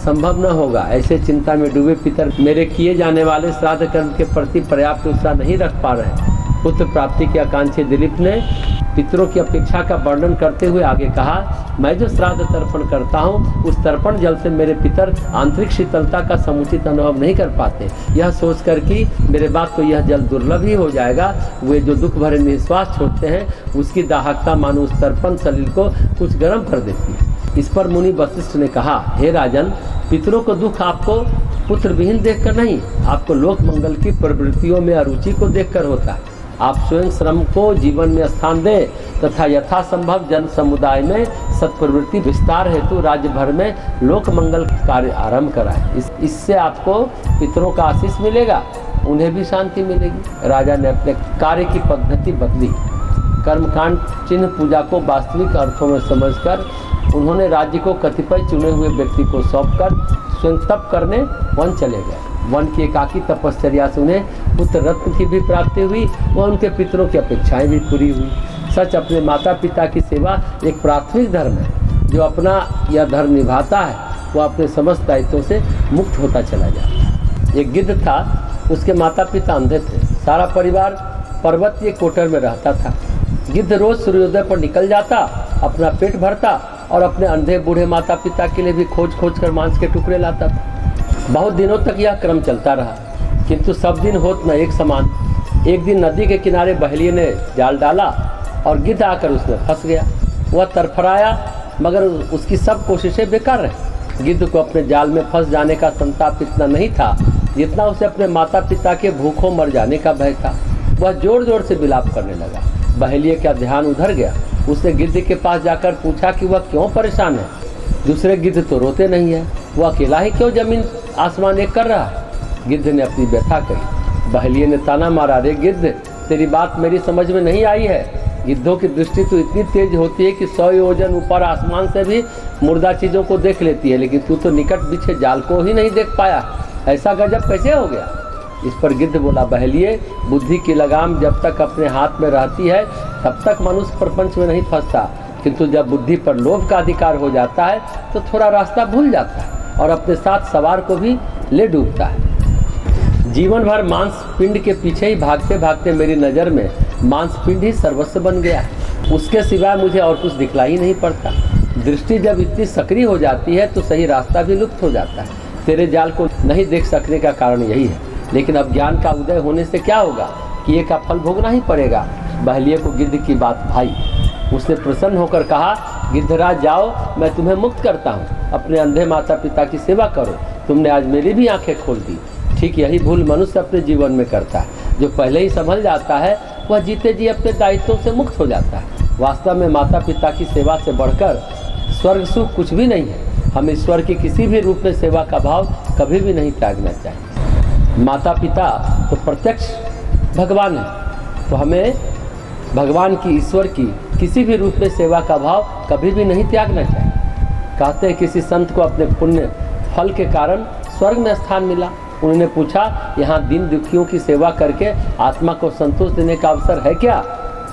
संभव न होगा। ऐसे चिंता में डूबे पितर मेरे किए जाने वाले श्राद्ध कर्म के प्रति पर्याप्त उत्साह नहीं रख पा रहे। पुत्र प्राप्ति के आकांक्षी दिलीप ने पितरों की अपेक्षा का वर्णन करते हुए आगे कहा, मैं जो श्राद्ध तर्पण करता हूँ उस तर्पण जल से मेरे पितर आंतरिक शीतलता का समुचित अनुभव नहीं कर पाते। यह सोचकर कि मेरे बाद तो यह जल दुर्लभ ही हो जाएगा, वे जो दुख भरे निश्वास छोड़ते हैं उसकी दाहकता मानो उस तर्पण शरीर को कुछ गर्म कर देती है। इस पर मुनि वशिष्ठ ने कहा, हे राजन, पितरों को दुख आपको पुत्र विहीन देखकर नहीं, आपको लोक मंगल की प्रवृत्तियों में अरुचि को देखकर होता है। आप स्वयं श्रम को जीवन में स्थान दें, तथा यथासंभव जन समुदाय में सत्प्रवृत्ति विस्तार हेतु राज्य भर में लोक मंगल कार्य आरंभ कराए। इससे आपको पितरों का आशीष मिलेगा, उन्हें भी शांति मिलेगी। राजा ने अपने कार्य की पद्धति बदली। कर्मकांड चिन्ह पूजा को वास्तविक अर्थों में समझकर उन्होंने राज्य को कतिपय चुने हुए व्यक्ति को सौंपकर स्वयं तप करने वन चले गए। वन की एकाकी तपश्चर्या से उन्हें पुत्र रत्न की भी प्राप्ति हुई व उनके पितरों की अपेक्षाएं भी पूरी हुई। सच अपने माता पिता की सेवा एक प्राथमिक धर्म है। जो अपना यह धर्म निभाता है वह अपने समस्त दायित्वों से मुक्त होता चला जाता है। एक गिद्ध था, उसके माता पिता अंधे थे। सारा परिवार पर्वतीय कोटर में रहता था। गिद्ध रोज सूर्योदय पर निकल जाता, अपना पेट भरता और अपने अंधे बूढ़े माता पिता के लिए भी खोज खोज कर मांस के टुकड़े लाता था। बहुत दिनों तक यह क्रम चलता रहा, किंतु सब दिन होत न एक समान। एक दिन नदी के किनारे बहेलिये ने जाल डाला और गिद्ध आकर उसमें फंस गया। वह तरफराया मगर उसकी सब कोशिशें बेकार रही। गिद्ध को अपने जाल में फंस जाने का संताप इतना नहीं था जितना उसे अपने माता पिता के भूखों मर जाने का भय था। वह जोर जोर से विलाप करने लगा। बहेलिये का ध्यान उधर गया। उसने गिद्ध के पास जाकर पूछा कि वह क्यों परेशान है। दूसरे गिद्ध तो रोते नहीं है, वह अकेला ही क्यों जमीन आसमान एक कर रहा है। गिद्ध ने अपनी व्यथा कही। बहेलिये ने ताना मारा, रे गिद्ध, तेरी बात मेरी समझ में नहीं आई है। गिद्धों की दृष्टि तो इतनी तेज होती है कि 100 योजन ऊपर आसमान से भी मुर्दा चीज़ों को देख लेती है, लेकिन तू तो निकट बिछे जाल को ही नहीं देख पाया। ऐसा गजब कैसे हो गया। इस पर गिद्ध बोला, बहेलिये, बुद्धि की लगाम जब तक अपने हाथ में रहती है तब तक मनुष्य प्रपंच में नहीं फंसता, किंतु जब बुद्धि पर लोभ का अधिकार हो जाता है तो थोड़ा रास्ता भूल जाता है और अपने साथ सवार को भी ले डूबता है। जीवन भर मांस पिंड के पीछे ही भागते भागते मेरी नज़र में मांस पिंड ही सर्वस्व बन गया है। उसके सिवाय मुझे और कुछ दिखला ही नहीं पड़ता। दृष्टि जब इतनी सक्रिय हो जाती है तो सही रास्ता भी लुप्त हो जाता है। तेरे जाल को नहीं देख सकने का कारण यही है, लेकिन अब ज्ञान का उदय होने से क्या होगा कि ये का फल भोगना ही पड़ेगा। बहेलिये को गिद्ध की बात भाई। उसने प्रसन्न होकर कहा, गिद्धराज जाओ, मैं तुम्हें मुक्त करता हूँ। अपने अंधे माता पिता की सेवा करो। तुमने आज मेरी भी आंखें खोल दी। ठीक यही भूल मनुष्य अपने जीवन में करता है। जो पहले ही संभल जाता है वह जीते जी अपने दायित्वों से मुक्त हो जाता है। वास्तव में माता पिता की सेवा से बढ़कर स्वर्ग सुख कुछ भी नहीं है। हमें ईश्वर की किसी भी रूप में सेवा का भाव कभी भी नहीं त्यागना चाहिए। माता पिता तो प्रत्यक्ष भगवान है, तो हमें भगवान की, ईश्वर की किसी भी रूप में सेवा का भाव कभी भी नहीं त्यागना चाहिए। कहते हैं किसी संत को अपने पुण्य फल के कारण स्वर्ग में स्थान मिला। उन्होंने पूछा, यहाँ दीन दुखियों की सेवा करके आत्मा को संतोष देने का अवसर है क्या।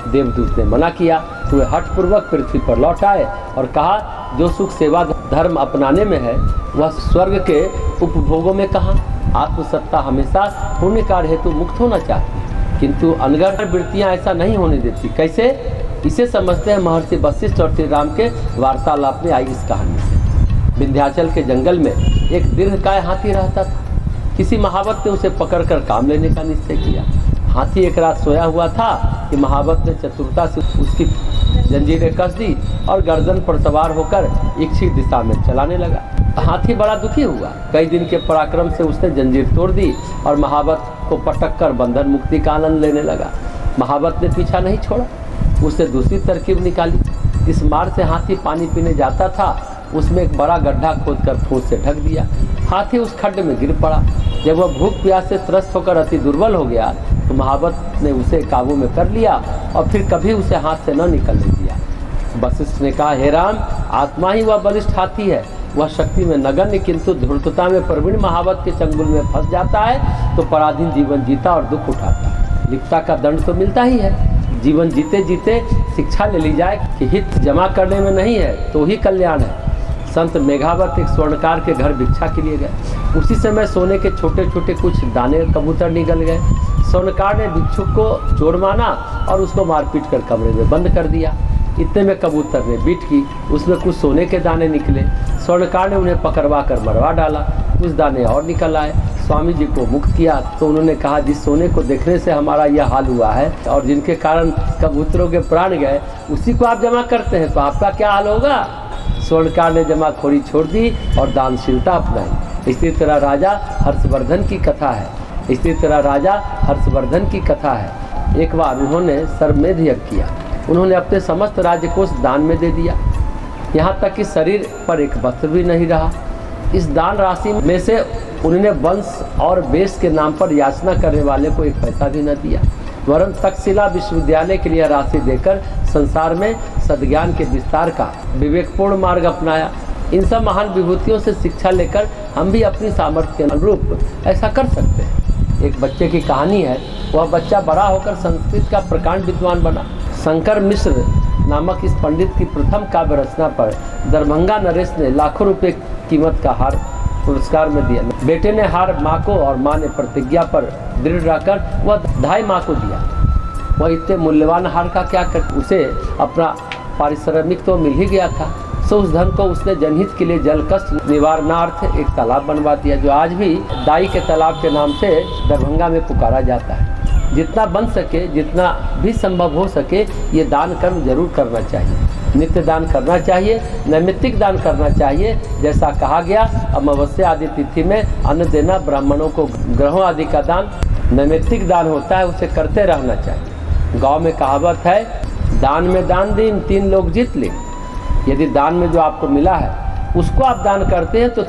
देवदूत ने मना किया। तो वे हठपूर्वक पृथ्वी पर लौट आए और कहा, जो सुख सेवा धर्म अपनाने में है वह स्वर्ग के उपभोगों में कहाँ। आत्मसत्ता हमेशा पुण्य कार्य हेतु मुक्त होना चाहती है, किंतु अनगर वृत्तियाँ ऐसा नहीं होने देती। कैसे, इसे समझते हैं महर्षि वशिष्ठ और श्री राम के वार्तालाप में आई इस कहानी से। विंध्याचल के जंगल में एक दीर्घकाय हाथी रहता था। किसी महावत ने उसे पकड़कर काम लेने का निश्चय किया। हाथी एक रात सोया हुआ था कि महावत ने चतुरता से उसकी जंजीरें कस दी और गर्दन पर सवार होकर इच्छित दिशा में चलाने लगा। हाथी बड़ा दुखी हुआ। कई दिन के पराक्रम से उसने जंजीर तोड़ दी और महावत को पटक कर बंधन मुक्ति का आनंद लेने लगा। महावत ने पीछा नहीं छोड़ा, उससे दूसरी तरकीब निकाली। इस मार्ग से हाथी पानी पीने जाता था, उसमें एक बड़ा गड्ढा खोदकर फूस से ढक दिया। हाथी उस खड्ड में गिर पड़ा। जब वह भूख प्यास से त्रस्त होकर अति दुर्बल हो गया तो महावत ने उसे काबू में कर लिया और फिर कभी उसे हाथ से न निकलने दिया। वशिष्ठ ने कहा, हे राम, आत्मा ही वह बलिष्ठ हाथी है। वह शक्ति में नगण्य किंतु धूर्तता में प्रवीण महावत के चंगुल में फंस जाता है तो पराधीन जीवन जीता और दुख उठाता है। लिप्तता का दंड तो मिलता ही है। जीवन जीते जीते शिक्षा ले ली जाए कि हित जमा करने में नहीं है तो ही कल्याण है। संत मेघावत एक स्वर्णकार के घर भिक्षा के लिए गए। उसी समय सोने के छोटे छोटे कुछ दाने कबूतर निकल गए। स्वर्णकार ने भिक्षुक को चोर माना और उसको मारपीट कर कमरे में बंद कर दिया। इतने में कबूतर ने बीट की, उसमें कुछ सोने के दाने निकले। स्वर्णकार ने उन्हें पकड़वा कर मरवा डाला। कुछ दाने और निकल आए। स्वामी जी को मुक्त किया तो उन्होंने कहा, जिस सोने को देखने से हमारा यह हाल हुआ है और जिनके कारण कबूतरों के प्राण गए, उसी को आप जमा करते हैं तो आपका क्या हाल होगा। स्वर्णकार ने जमाखोरी छोड़ दी और दानशीलता अपनाई। इसी तरह राजा हर्षवर्धन की कथा है। इसी तरह राजा हर्षवर्धन की कथा है। एक बार उन्होंने सर्वमेध यज्ञ किया। उन्होंने अपने समस्त राज्य कोष दान में दे दिया। यहाँ तक कि शरीर पर एक वस्त्र भी नहीं रहा। इस दान राशि में से उन्होंने वंश और वेश के नाम पर याचना करने वाले को एक पैसा भी न दिया, वरन तक्षशिला विश्वविद्यालय के लिए राशि देकर संसार में सद्ज्ञान के विस्तार का विवेकपूर्ण मार्ग अपनाया। इन सब महान विभूतियों से शिक्षा लेकर हम भी अपनी सामर्थ्य के अनुरूप ऐसा कर सकते हैं। एक बच्चे की कहानी है। वह बच्चा बड़ा होकर संस्कृत का प्रकांड विद्वान बना। शंकर मिश्र नामक इस पंडित की प्रथम काव्य रचना पर दरभंगा नरेश ने लाखों रुपए कीमत का हार पुरस्कार में दिया। बेटे ने हार माँ को और माँ ने प्रतिज्ञा पर दृढ़ रहकर वह 2.5 माँ को दिया। वह इतने मूल्यवान हार का क्या कर, उसे अपना पारिश्रमिक तो मिल ही गया था। सो उस धन को उसने जनहित के लिए जल कष्ट निवारणार्थ एक तालाब बनवा दिया, जो आज भी दाई के तालाब के नाम से दरभंगा में पुकारा जाता है। जितना बन सके, जितना भी संभव हो सके, ये दान कर्म जरूर करना चाहिए। नित्य दान करना चाहिए, नैमित्तिक दान करना चाहिए। जैसा कहा गया, अमावस्या आदि तिथि में अन्न देना, ब्राह्मणों को ग्रहों आदि का दान नैमित्तिक दान होता है, उसे करते रहना चाहिए। गांव में कहावत है, दान में दान दीन 3 लोग जीत ले। यदि दान में जो आपको मिला है उसको आप दान करते हैं तो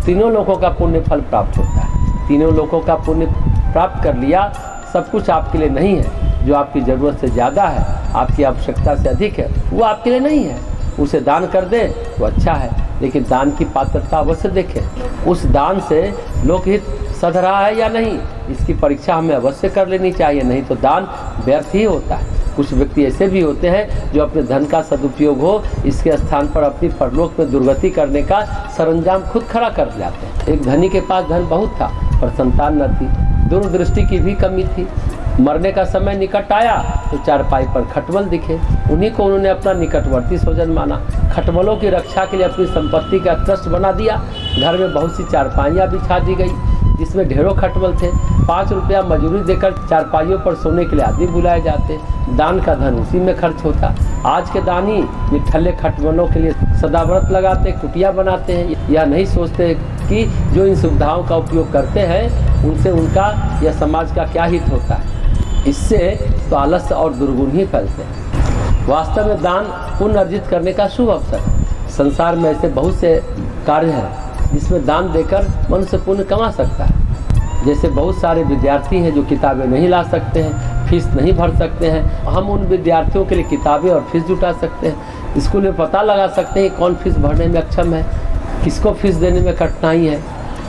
3 लोगों का पुण्य फल प्राप्त होता है। 3 लोगों का पुण्य प्राप्त कर लिया। सब कुछ आपके लिए नहीं है। जो आपकी ज़रूरत से ज़्यादा है, आपकी आवश्यकता से अधिक है, वो आपके लिए नहीं है। उसे दान कर दें तो अच्छा है, लेकिन दान की पात्रता अवश्य देखें। उस दान से लोकहित सध रहा है या नहीं, इसकी परीक्षा हमें अवश्य कर लेनी चाहिए, नहीं तो दान व्यर्थ ही होता है। कुछ व्यक्ति ऐसे भी होते हैं जो अपने धन का सदुपयोग हो, इसके स्थान पर अपनी परलोक में दुर्गति करने का सरंजाम खुद खड़ा कर जाते हैं। एक धनी के पास धन बहुत था पर संतान न थी, दूरदृष्टि की भी कमी थी। मरने का समय निकट आया तो चारपाई पर खटमल दिखे। उन्हीं को उन्होंने अपना निकटवर्ती स्वजन माना। खटमलों की रक्षा के लिए अपनी संपत्ति का ट्रस्ट बना दिया। घर में बहुत सी चारपाइयाँ बिछा दी गई जिसमें ढेरों खटमल थे। 5 रुपया मजूरी देकर चारपाइयों पर सोने के लिए आदमी बुलाए जाते। दान का धन उसी में खर्च होता। आज के दानी निठल्ले खटमलों के लिए सदाव्रत लगाते, कुटिया बनाते हैं। यह नहीं सोचते कि जो इन सुविधाओं का उपयोग करते हैं उनसे उनका या समाज का क्या हित होता है। इससे तो आलस्य और दुर्गुण ही फैलते हैं। वास्तव में दान पुण्य अर्जित करने का शुभ अवसर है। संसार में ऐसे बहुत से कार्य हैं जिसमें दान देकर मनुष्य पुण्य कमा सकता है। जैसे बहुत सारे विद्यार्थी हैं जो किताबें नहीं ला सकते हैं, फीस नहीं भर सकते हैं। हम उन विद्यार्थियों के लिए किताबें और फीस जुटा सकते हैं। स्कूल में पता लगा सकते हैं कौन फीस भरने में अक्षम है, किसको फीस देने में कठिनाई है।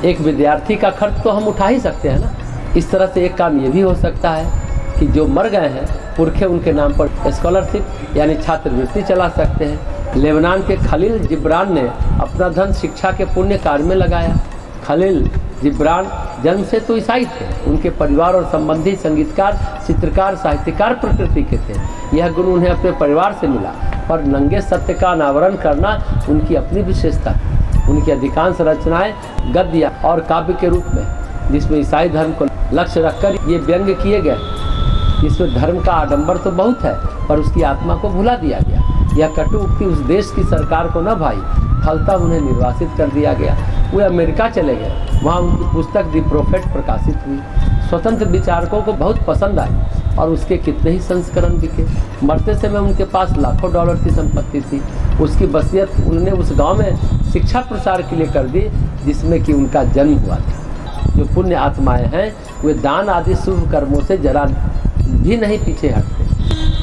एक विद्यार्थी का खर्च तो हम उठा ही सकते हैं ना। इस तरह से एक काम ये भी हो सकता है कि जो मर गए हैं पुरखे, उनके नाम पर स्कॉलरशिप यानी छात्रवृत्ति चला सकते हैं। लेबनान के खलील जिब्रान ने अपना धन शिक्षा के पुण्य कार्य में लगाया। खलील जिब्रान जन्म से तो ईसाई थे। उनके परिवार और संबंधी संगीतकार, चित्रकार, साहित्यकार प्रकृति के थे। यह गुण उन्हें अपने परिवार से मिला, पर नंगे सत्य का अनावरण करना उनकी अपनी विशेषता थी। उनकी अधिकांश रचनाएं गद्य और काव्य के रूप में, जिसमें ईसाई धर्म को लक्ष्य रखकर ये व्यंग्य किए गए। इसमें धर्म का आडंबर तो बहुत है, पर उसकी आत्मा को भुला दिया गया। यह कटु उक्ति उस देश की सरकार को न भाई, फलतः उन्हें निर्वासित कर दिया गया। वे अमेरिका चले गए। वहाँ उनकी पुस्तक दी प्रोफेट प्रकाशित हुई। स्वतंत्र विचारकों को बहुत पसंद आई और उसके कितने ही संस्करण बिके। मरते समय उनके पास लाखों डॉलर की संपत्ति थी। उसकी वसीयत उन्होंने उस गांव में शिक्षा प्रसार के लिए कर दी जिसमें कि उनका जन्म हुआ था। जो पुण्य आत्माएं हैं वे दान आदि शुभ कर्मों से जरा भी नहीं पीछे हटते।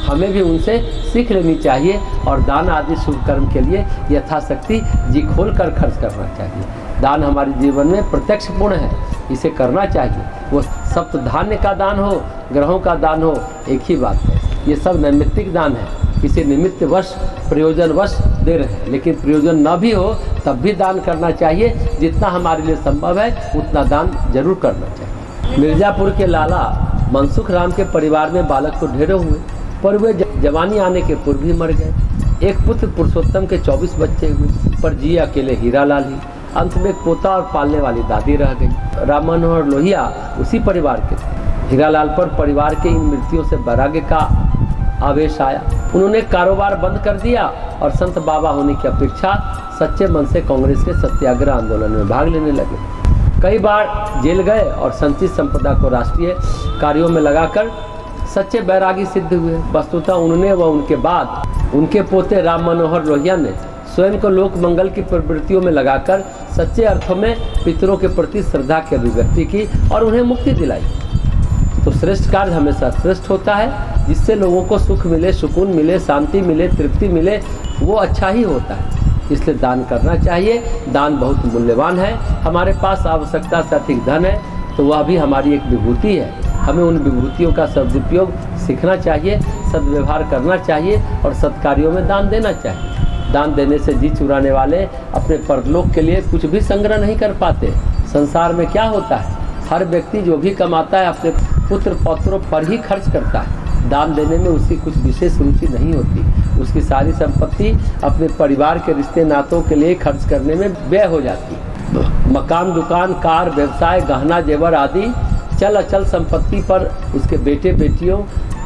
हमें भी उनसे सीख लेनी चाहिए और दान आदि शुभ कर्म के लिए यथाशक्ति जी खोल कर खर्च करना चाहिए। दान हमारे जीवन में प्रत्यक्ष पुण्य है, इसे करना चाहिए। वो सप्त धान्य का दान हो, ग्रहों का दान हो, एक ही बात है। ये सब नैमित्तिक दान है, किसी निमित्त वश प्रयोजन वश दे रहे हैं, लेकिन प्रयोजन न भी हो तब भी दान करना चाहिए। जितना हमारे लिए संभव है उतना दान जरूर करना चाहिए। मिर्ज़ापुर के लाला मनसुख राम के परिवार में बालक तो ढेरों हुए, पर वे जवानी आने के पूर्व ही मर गए। एक पुत्र पुरुषोत्तम के 24 बच्चे हुए, पर जी अकेले हीरालाल ही। अंत में एक पोता और पालने वाली दादी रह गई। राम मनोहर लोहिया उसी परिवार के थे। हीरालाल पर परिवार के इन मृत्युओं से वैराग्य का आवेश आया। उन्होंने कारोबार बंद कर दिया और संत बाबा होने की अपेक्षा सच्चे मन से कांग्रेस के सत्याग्रह आंदोलन में भाग लेने लगे। कई बार जेल गए और संचित संपदा को राष्ट्रीय कार्यों में लगाकर सच्चे बैरागी सिद्ध हुए। वस्तुतः उन्होंने व उनके बाद उनके पोते राम मनोहर लोहिया ने स्वयं को लोक मंगल की प्रवृत्तियों में लगाकर सच्चे अर्थों में पितरों के प्रति श्रद्धा की अभिव्यक्ति की और उन्हें मुक्ति दिलाई। तो श्रेष्ठ कार्य हमेशा श्रेष्ठ होता है, जिससे लोगों को सुख मिले, सुकून मिले, शांति मिले, तृप्ति मिले, वो अच्छा ही होता है। इसलिए दान करना चाहिए। दान बहुत मूल्यवान है। हमारे पास आवश्यकता से अधिक धन है तो वह भी हमारी एक विभूति है। हमें उन विभूतियों का सदुपयोग सीखना चाहिए, सद्व्यवहार करना चाहिए और सत्कार्यों में दान देना चाहिए। दान देने से जी चुराने वाले अपने परलोक के लिए कुछ भी संग्रह नहीं कर पाते। संसार में क्या होता है, हर व्यक्ति जो भी कमाता है अपने पुत्र पौत्रों पर ही खर्च करता है। दान देने में उसकी कुछ विशेष रुचि नहीं होती। उसकी सारी संपत्ति अपने परिवार के रिश्ते नातों के लिए खर्च करने में व्यय हो जाती है। मकान, दुकान, कार, व्यवसाय, गहना जेवर आदि चल अचल संपत्ति पर उसके बेटे बेटियों,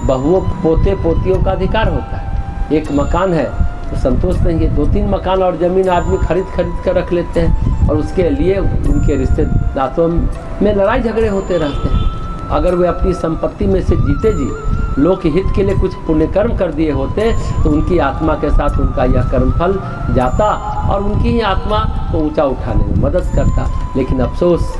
बहुओं, पोते पोतियों का अधिकार होता है। एक मकान है तो संतोष नहीं है, 2-3 मकान और ज़मीन आदमी खरीद कर रख लेते हैं और उसके लिए उनके रिश्ते नातों में लड़ाई झगड़े होते रहते हैं। अगर वे अपनी संपत्ति में से जीते जी लोक हित के लिए कुछ पुण्य कर्म कर दिए होते तो उनकी आत्मा के साथ उनका यह कर्मफल जाता और उनकी ही आत्मा को ऊंचा उठाने में मदद करता। लेकिन अफसोस,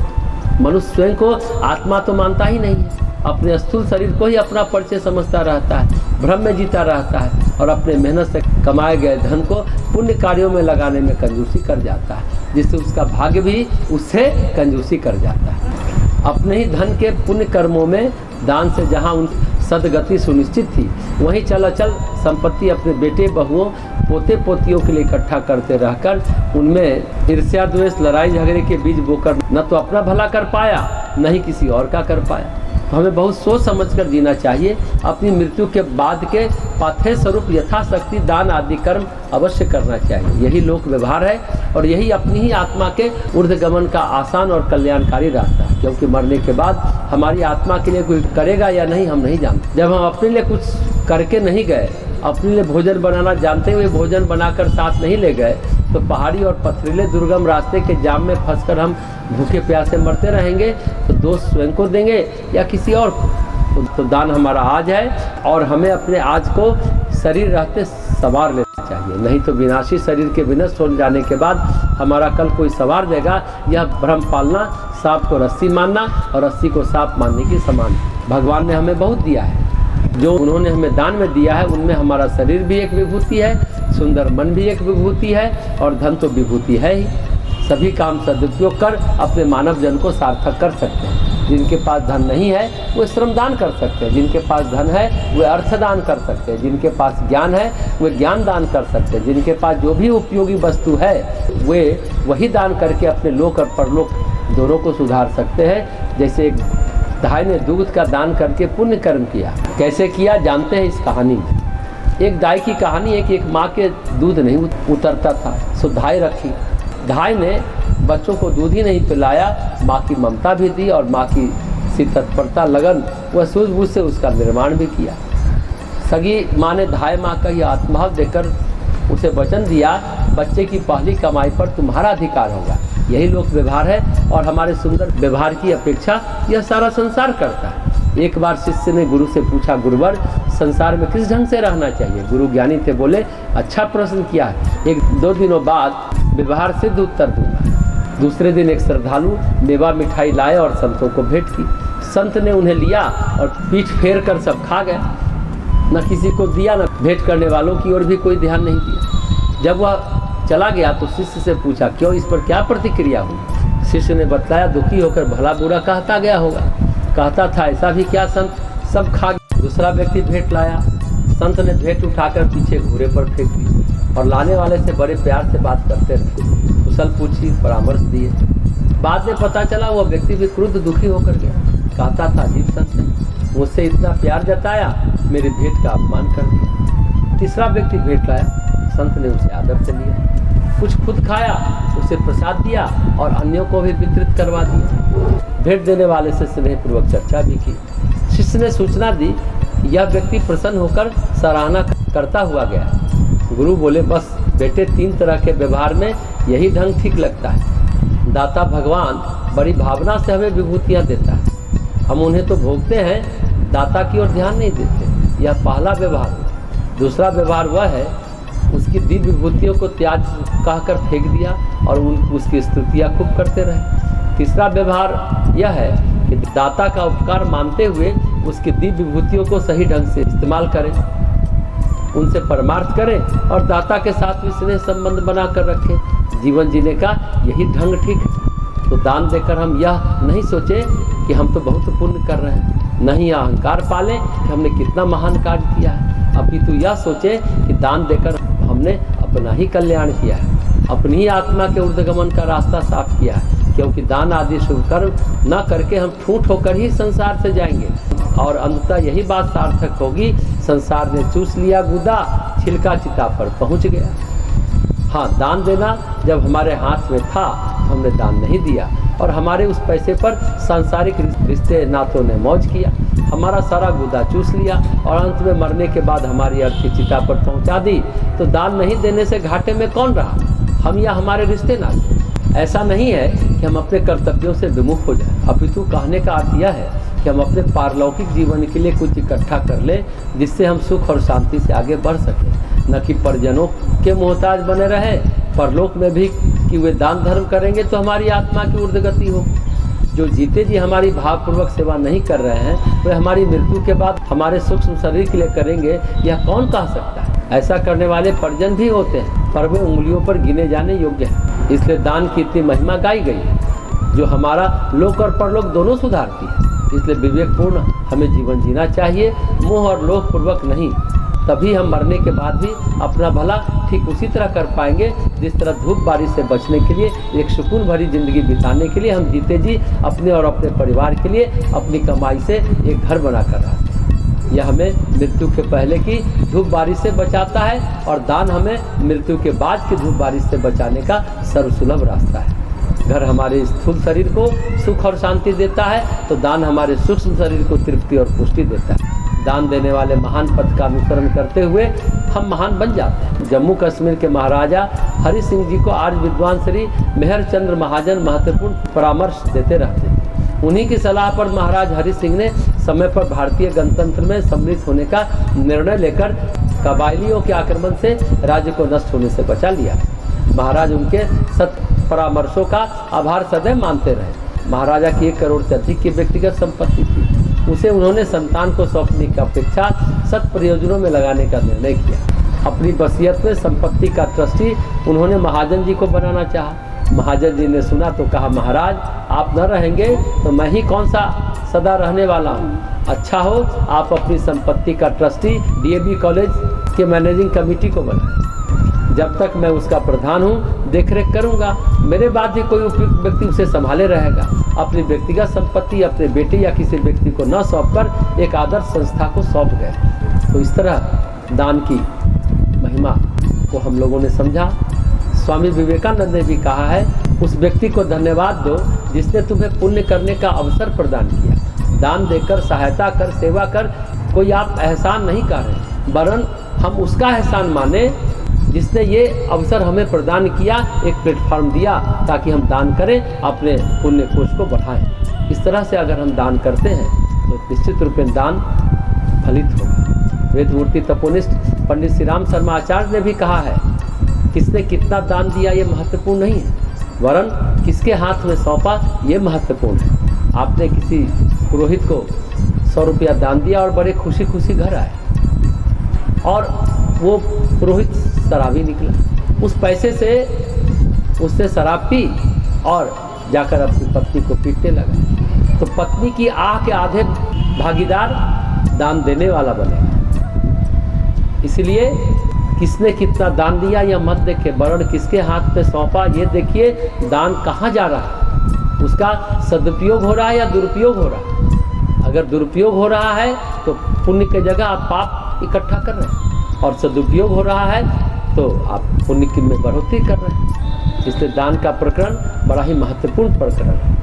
मनुष्य स्वयं को आत्मा तो मानता ही नहीं है। अपने स्थूल शरीर को ही अपना परिचय समझता रहता है, भ्रम में जीता रहता है और अपने मेहनत से कमाए गए धन को पुण्य कार्यों में लगाने में कंजूसी कर जाता है, जिससे उसका भाग्य भी उससे कंजूसी कर जाता है। अपने ही धन के पुण्य कर्मों में दान से जहाँ उन सदगति सुनिश्चित थी, वहीं चल अचल संपत्ति अपने बेटे बहुओं पोते पोतियों के लिए इकट्ठा करते रहकर उनमें ईर्ष्या द्वेष लड़ाई झगड़े के बीज बोकर न तो अपना भला कर पाया न ही किसी और का कर पाया। तो हमें बहुत सोच समझ कर जीना चाहिए। अपनी मृत्यु के बाद के पाथे स्वरूप यथाशक्ति दान आदि कर्म अवश्य करना चाहिए। यही लोक व्यवहार है और यही अपनी ही आत्मा के ऊर्ध्वगमन का आसान और कल्याणकारी रास्ता है, क्योंकि मरने के बाद हमारी आत्मा के लिए कोई करेगा या नहीं हम नहीं जानते। जब हम अपने लिए कुछ करके नहीं गए, अपने लिए भोजन बनाना जानते हुए भोजन बनाकर साथ नहीं ले गए, तो पहाड़ी और पथरीले दुर्गम रास्ते के जाम में फंसकर हम भूखे प्यासे मरते रहेंगे। तो दोष स्वयं को देंगे या किसी और को। तो दान हमारा आज है और हमें अपने आज को शरीर रहते संवार लेना चाहिए, नहीं तो विनाशी शरीर के विनष्ट हो जाने के बाद हमारा कल कोई संवार देगा। यह भ्रम पालना सांप को रस्सी मानना और रस्सी को सांप मानने की समान। भगवान ने हमें बहुत दिया है, जो उन्होंने हमें दान में दिया है उनमें हमारा शरीर भी एक विभूति है, सुंदर मन भी एक विभूति है और धन तो विभूति है ही। सभी काम सदुपयोग कर अपने मानव जन को सार्थक कर सकते हैं। जिनके पास धन नहीं है वो श्रम दान कर सकते हैं, जिनके पास धन है वे अर्थ दान कर सकते हैं, जिनके पास ज्ञान है वे ज्ञान दान कर सकते हैं, जिनके पास जो भी उपयोगी वस्तु है वे वही दान करके अपने लोक और परलोक दोनों को सुधार सकते हैं। जैसे एक दाई ने दूध का दान करके पुण्य कर्म किया। कैसे किया जानते हैं इस कहानी में। एक दाई की कहानी है कि एक माँ के दूध नहीं उतरता था, सो दाई रखी। दाई ने बच्चों को दूध ही नहीं पिलाया, माँ की ममता भी दी और माँ की सी तत्परता लगन वह सूझबूझ से उसका निर्माण भी किया। सगी माँ ने दाई माँ का यह आत्मभाव देकर उसे वचन दिया, बच्चे की पहली कमाई पर तुम्हारा अधिकार होगा। यही लोक व्यवहार है और हमारे सुंदर व्यवहार की अपेक्षा यह सारा संसार करता है। एक बार शिष्य ने गुरु से पूछा, गुरुवर संसार में किस ढंग से रहना चाहिए? गुरु ज्ञानी थे, बोले अच्छा प्रश्न किया है, 1-2 दिनों बाद व्यवहार सिद्ध उत्तर दूंगा। दूसरे दिन एक श्रद्धालु मेवा मिठाई लाए और संतों को भेंट की। संत ने उन्हें लिया और पीठ फेर कर सब खा गए, न किसी को दिया, न भेंट करने वालों की ओर भी कोई ध्यान नहीं दिया। जब वह चला गया तो शिष्य से पूछा, क्यों, इस पर क्या प्रतिक्रिया हुई? शिष्य ने बताया, दुखी होकर भला बुरा कहता गया होगा। कहता था ऐसा भी क्या संत, सब खा गया। दूसरा व्यक्ति भेंट लाया, संत ने भेंट उठाकर पीछे घूरे पर फेंक दी और लाने वाले से बड़े प्यार से बात करते रहे, कुशल पूछी, परामर्श दिए। बाद में पता चला वह व्यक्ति भी क्रुद्ध दुखी होकर गया। कहता था, अजीब संत ने मुझसे इतना प्यार जताया, मेरी भेंट का अपमान कर दिया। तीसरा व्यक्ति भेंट लाया, संत ने उसे आदर से लिया, कुछ खुद खाया, उसे प्रसाद दिया और अन्यों को भी वितरित करवा दिया। भेंट देने वाले से स्नेहपूर्वक चर्चा भी की। शिष्य ने सूचना दी कि यह व्यक्ति प्रसन्न होकर सराहना करता हुआ गया। गुरु बोले, बस बेटे 3 तरह के व्यवहार में यही ढंग ठीक लगता है। दाता भगवान बड़ी भावना से हमें विभूतियाँ देता है, हम उन्हें तो भोगते हैं, दाता की ओर ध्यान नहीं देते। यह पहला व्यवहार है। दूसरा व्यवहार वह है उसकी दिव्य विभूतियों को त्याज कहकर फेंक दिया और उसकी स्तुतियाँ खूब करते रहे। तीसरा व्यवहार यह है कि दाता का उपकार मानते हुए उसकी दिव्य विभूतियों को सही ढंग से इस्तेमाल करें, उनसे परमार्थ करें और दाता के साथ भी स्नेह संबंध बना कर रखें। जीवन जीने का यही ढंग ठीक है। तो दान देकर हम यह नहीं सोचें कि हम तो बहुत पुण्य कर रहे हैं, नहीं अहंकार पालें कि हमने कितना महान कार्य किया है, अपितु यह सोचें कि दान देकर हमने अपना ही कल्याण किया है, अपनी ही आत्मा के ऊर्ध्वगमन का रास्ता साफ किया है। क्योंकि दान आदि शुभ कर्म न करके हम ठूठ होकर ही संसार से जाएंगे और अंततः यही बात सार्थक होगी, संसार ने चूस लिया गुदा, छिलका चिता पर पहुंच गया। हाँ, दान देना जब हमारे हाथ में था तो हमने दान नहीं दिया और हमारे उस पैसे पर सांसारिक रिश्ते नातों ने मौज किया, हमारा सारा गुदा चूस लिया और अंत में मरने के बाद हमारी अर्थी चिता पर पहुंचा दी। तो दान नहीं देने से घाटे में कौन रहा, हम या हमारे रिश्ते नाते। ऐसा नहीं है कि हम अपने कर्तव्यों से विमुख हो जाएं, अपितु कहने का अर्थ यह है कि हम अपने पारलौकिक जीवन के लिए कुछ इकट्ठा कर लें जिससे हम सुख और शांति से आगे बढ़ सकें, न कि परिजनों के मोहताज बने रहे। परलोक में भी कि वे दान धर्म करेंगे तो हमारी आत्मा की ऊर्ध्वगति हो। जो जीते जी हमारी भावपूर्वक सेवा नहीं कर रहे हैं वे हमारी मृत्यु के बाद हमारे सूक्ष्म शरीर के लिए करेंगे, यह कौन कह सकता है। ऐसा करने वाले परिजन भी होते हैं पर वे उंगलियों पर गिने जाने योग्य हैं। इसलिए दान की इतनी महिमा गाई गई जो हमारा लोक और परलोक दोनों सुधारती है। इसलिए विवेकपूर्ण हमें जीवन जीना चाहिए, मोह और लोभ पूर्वक नहीं। तभी हम मरने के बाद भी अपना भला ठीक उसी तरह कर पाएंगे जिस तरह धूप बारिश से बचने के लिए, एक सुकून भरी जिंदगी बिताने के लिए हम जीते जी अपने और अपने परिवार के लिए अपनी कमाई से एक घर बना कर रहा है। यह हमें मृत्यु के पहले की धूप बारिश से बचाता है और दान हमें मृत्यु के बाद की धूप बारिश से बचाने का सर्वसुलभ रास्ता है। घर हमारे स्थूल शरीर को सुख और शांति देता है तो दान हमारे सूक्ष्म शरीर को तृप्ति और पुष्टि देता है। दान देने वाले महान पथ का अनुसरण करते हुए हम महान बन जाते हैं। जम्मू कश्मीर के महाराजा हरि सिंह जी को आज विद्वान श्री मेहर चंद्र महाजन महत्वपूर्ण परामर्श देते रहते हैं। उन्हीं की सलाह पर महाराज हरि सिंह ने समय पर भारतीय गणतंत्र में सम्मिलित होने का निर्णय लेकर कबायलियों के आक्रमण से राज्य को नष्ट होने से बचा लिया। महाराज उनके सत परामर्शों का आभार सदैव मानते रहे। महाराजा की 1 करोड़ से अधिक की व्यक्तिगत संपत्ति थी, उसे उन्होंने संतान को सौंपने की अपेक्षा सत प्रयोजनों में लगाने का निर्णय किया। अपनी वसीयत में संपत्ति का ट्रस्टी उन्होंने महाजन जी को बनाना चाहा। महाजन जी ने सुना तो कहा, महाराज आप न रहेंगे तो मैं ही कौन सा सदा रहने वाला हूँ। अच्छा हो आप अपनी संपत्ति का ट्रस्टी डीएवी कॉलेज के मैनेजिंग कमेटी को बनाएं। जब तक मैं उसका प्रधान हूँ देखरेख करूँगा, मेरे बाद भी कोई उपयुक्त व्यक्ति उसे संभाले रहेगा। अपनी व्यक्तिगत संपत्ति अपने बेटे या किसी व्यक्ति को न सौंपकर एक आदर्श संस्था को सौंप गए। तो इस तरह दान की महिमा को हम लोगों ने समझा। स्वामी विवेकानंद ने भी कहा है, उस व्यक्ति को धन्यवाद दो जिसने तुम्हें पुण्य करने का अवसर प्रदान किया। दान देकर, सहायता कर, सेवा कर कोई आप एहसान नहीं कर रहे, वरन हम उसका एहसान माने जिसने ये अवसर हमें प्रदान किया, एक प्लेटफॉर्म दिया ताकि हम दान करें, अपने पुण्य कोष को बढ़ाएं। इस तरह से अगर हम दान करते हैं तो निश्चित रूप में दान फलित होगा। वेदमूर्ति तपोनिष्ठ पंडित श्री राम शर्मा आचार्य ने भी कहा है, किसने कितना दान दिया ये महत्वपूर्ण नहीं है, वरन किसके हाथ में सौंपा ये महत्वपूर्ण है। आपने किसी पुरोहित को 100 रुपया दान दिया और बड़े खुशी खुशी घर आए और वो पुरोहित शराबी निकला। उस पैसे से उसने शराब पी और जाकर अपनी पत्नी को पीटने लगा। तो पत्नी की आह के आधे भागीदार दान देने वाला बनेगा। इसलिए किसने कितना दान दिया यह मत देखे, वरन किसके हाथ में सौंपा ये देखिए। दान कहाँ जा रहा है, उसका सदुपयोग हो रहा है या दुरुपयोग हो रहा है। अगर दुरुपयोग हो रहा है तो पुण्य की जगह आप पाप इकट्ठा कर रहे हैं, और सदुपयोग हो रहा है तो आप पुण्य की में बढ़ोतरी कर रहे हैं। इसलिए दान का प्रकरण बड़ा ही महत्वपूर्ण प्रकरण है।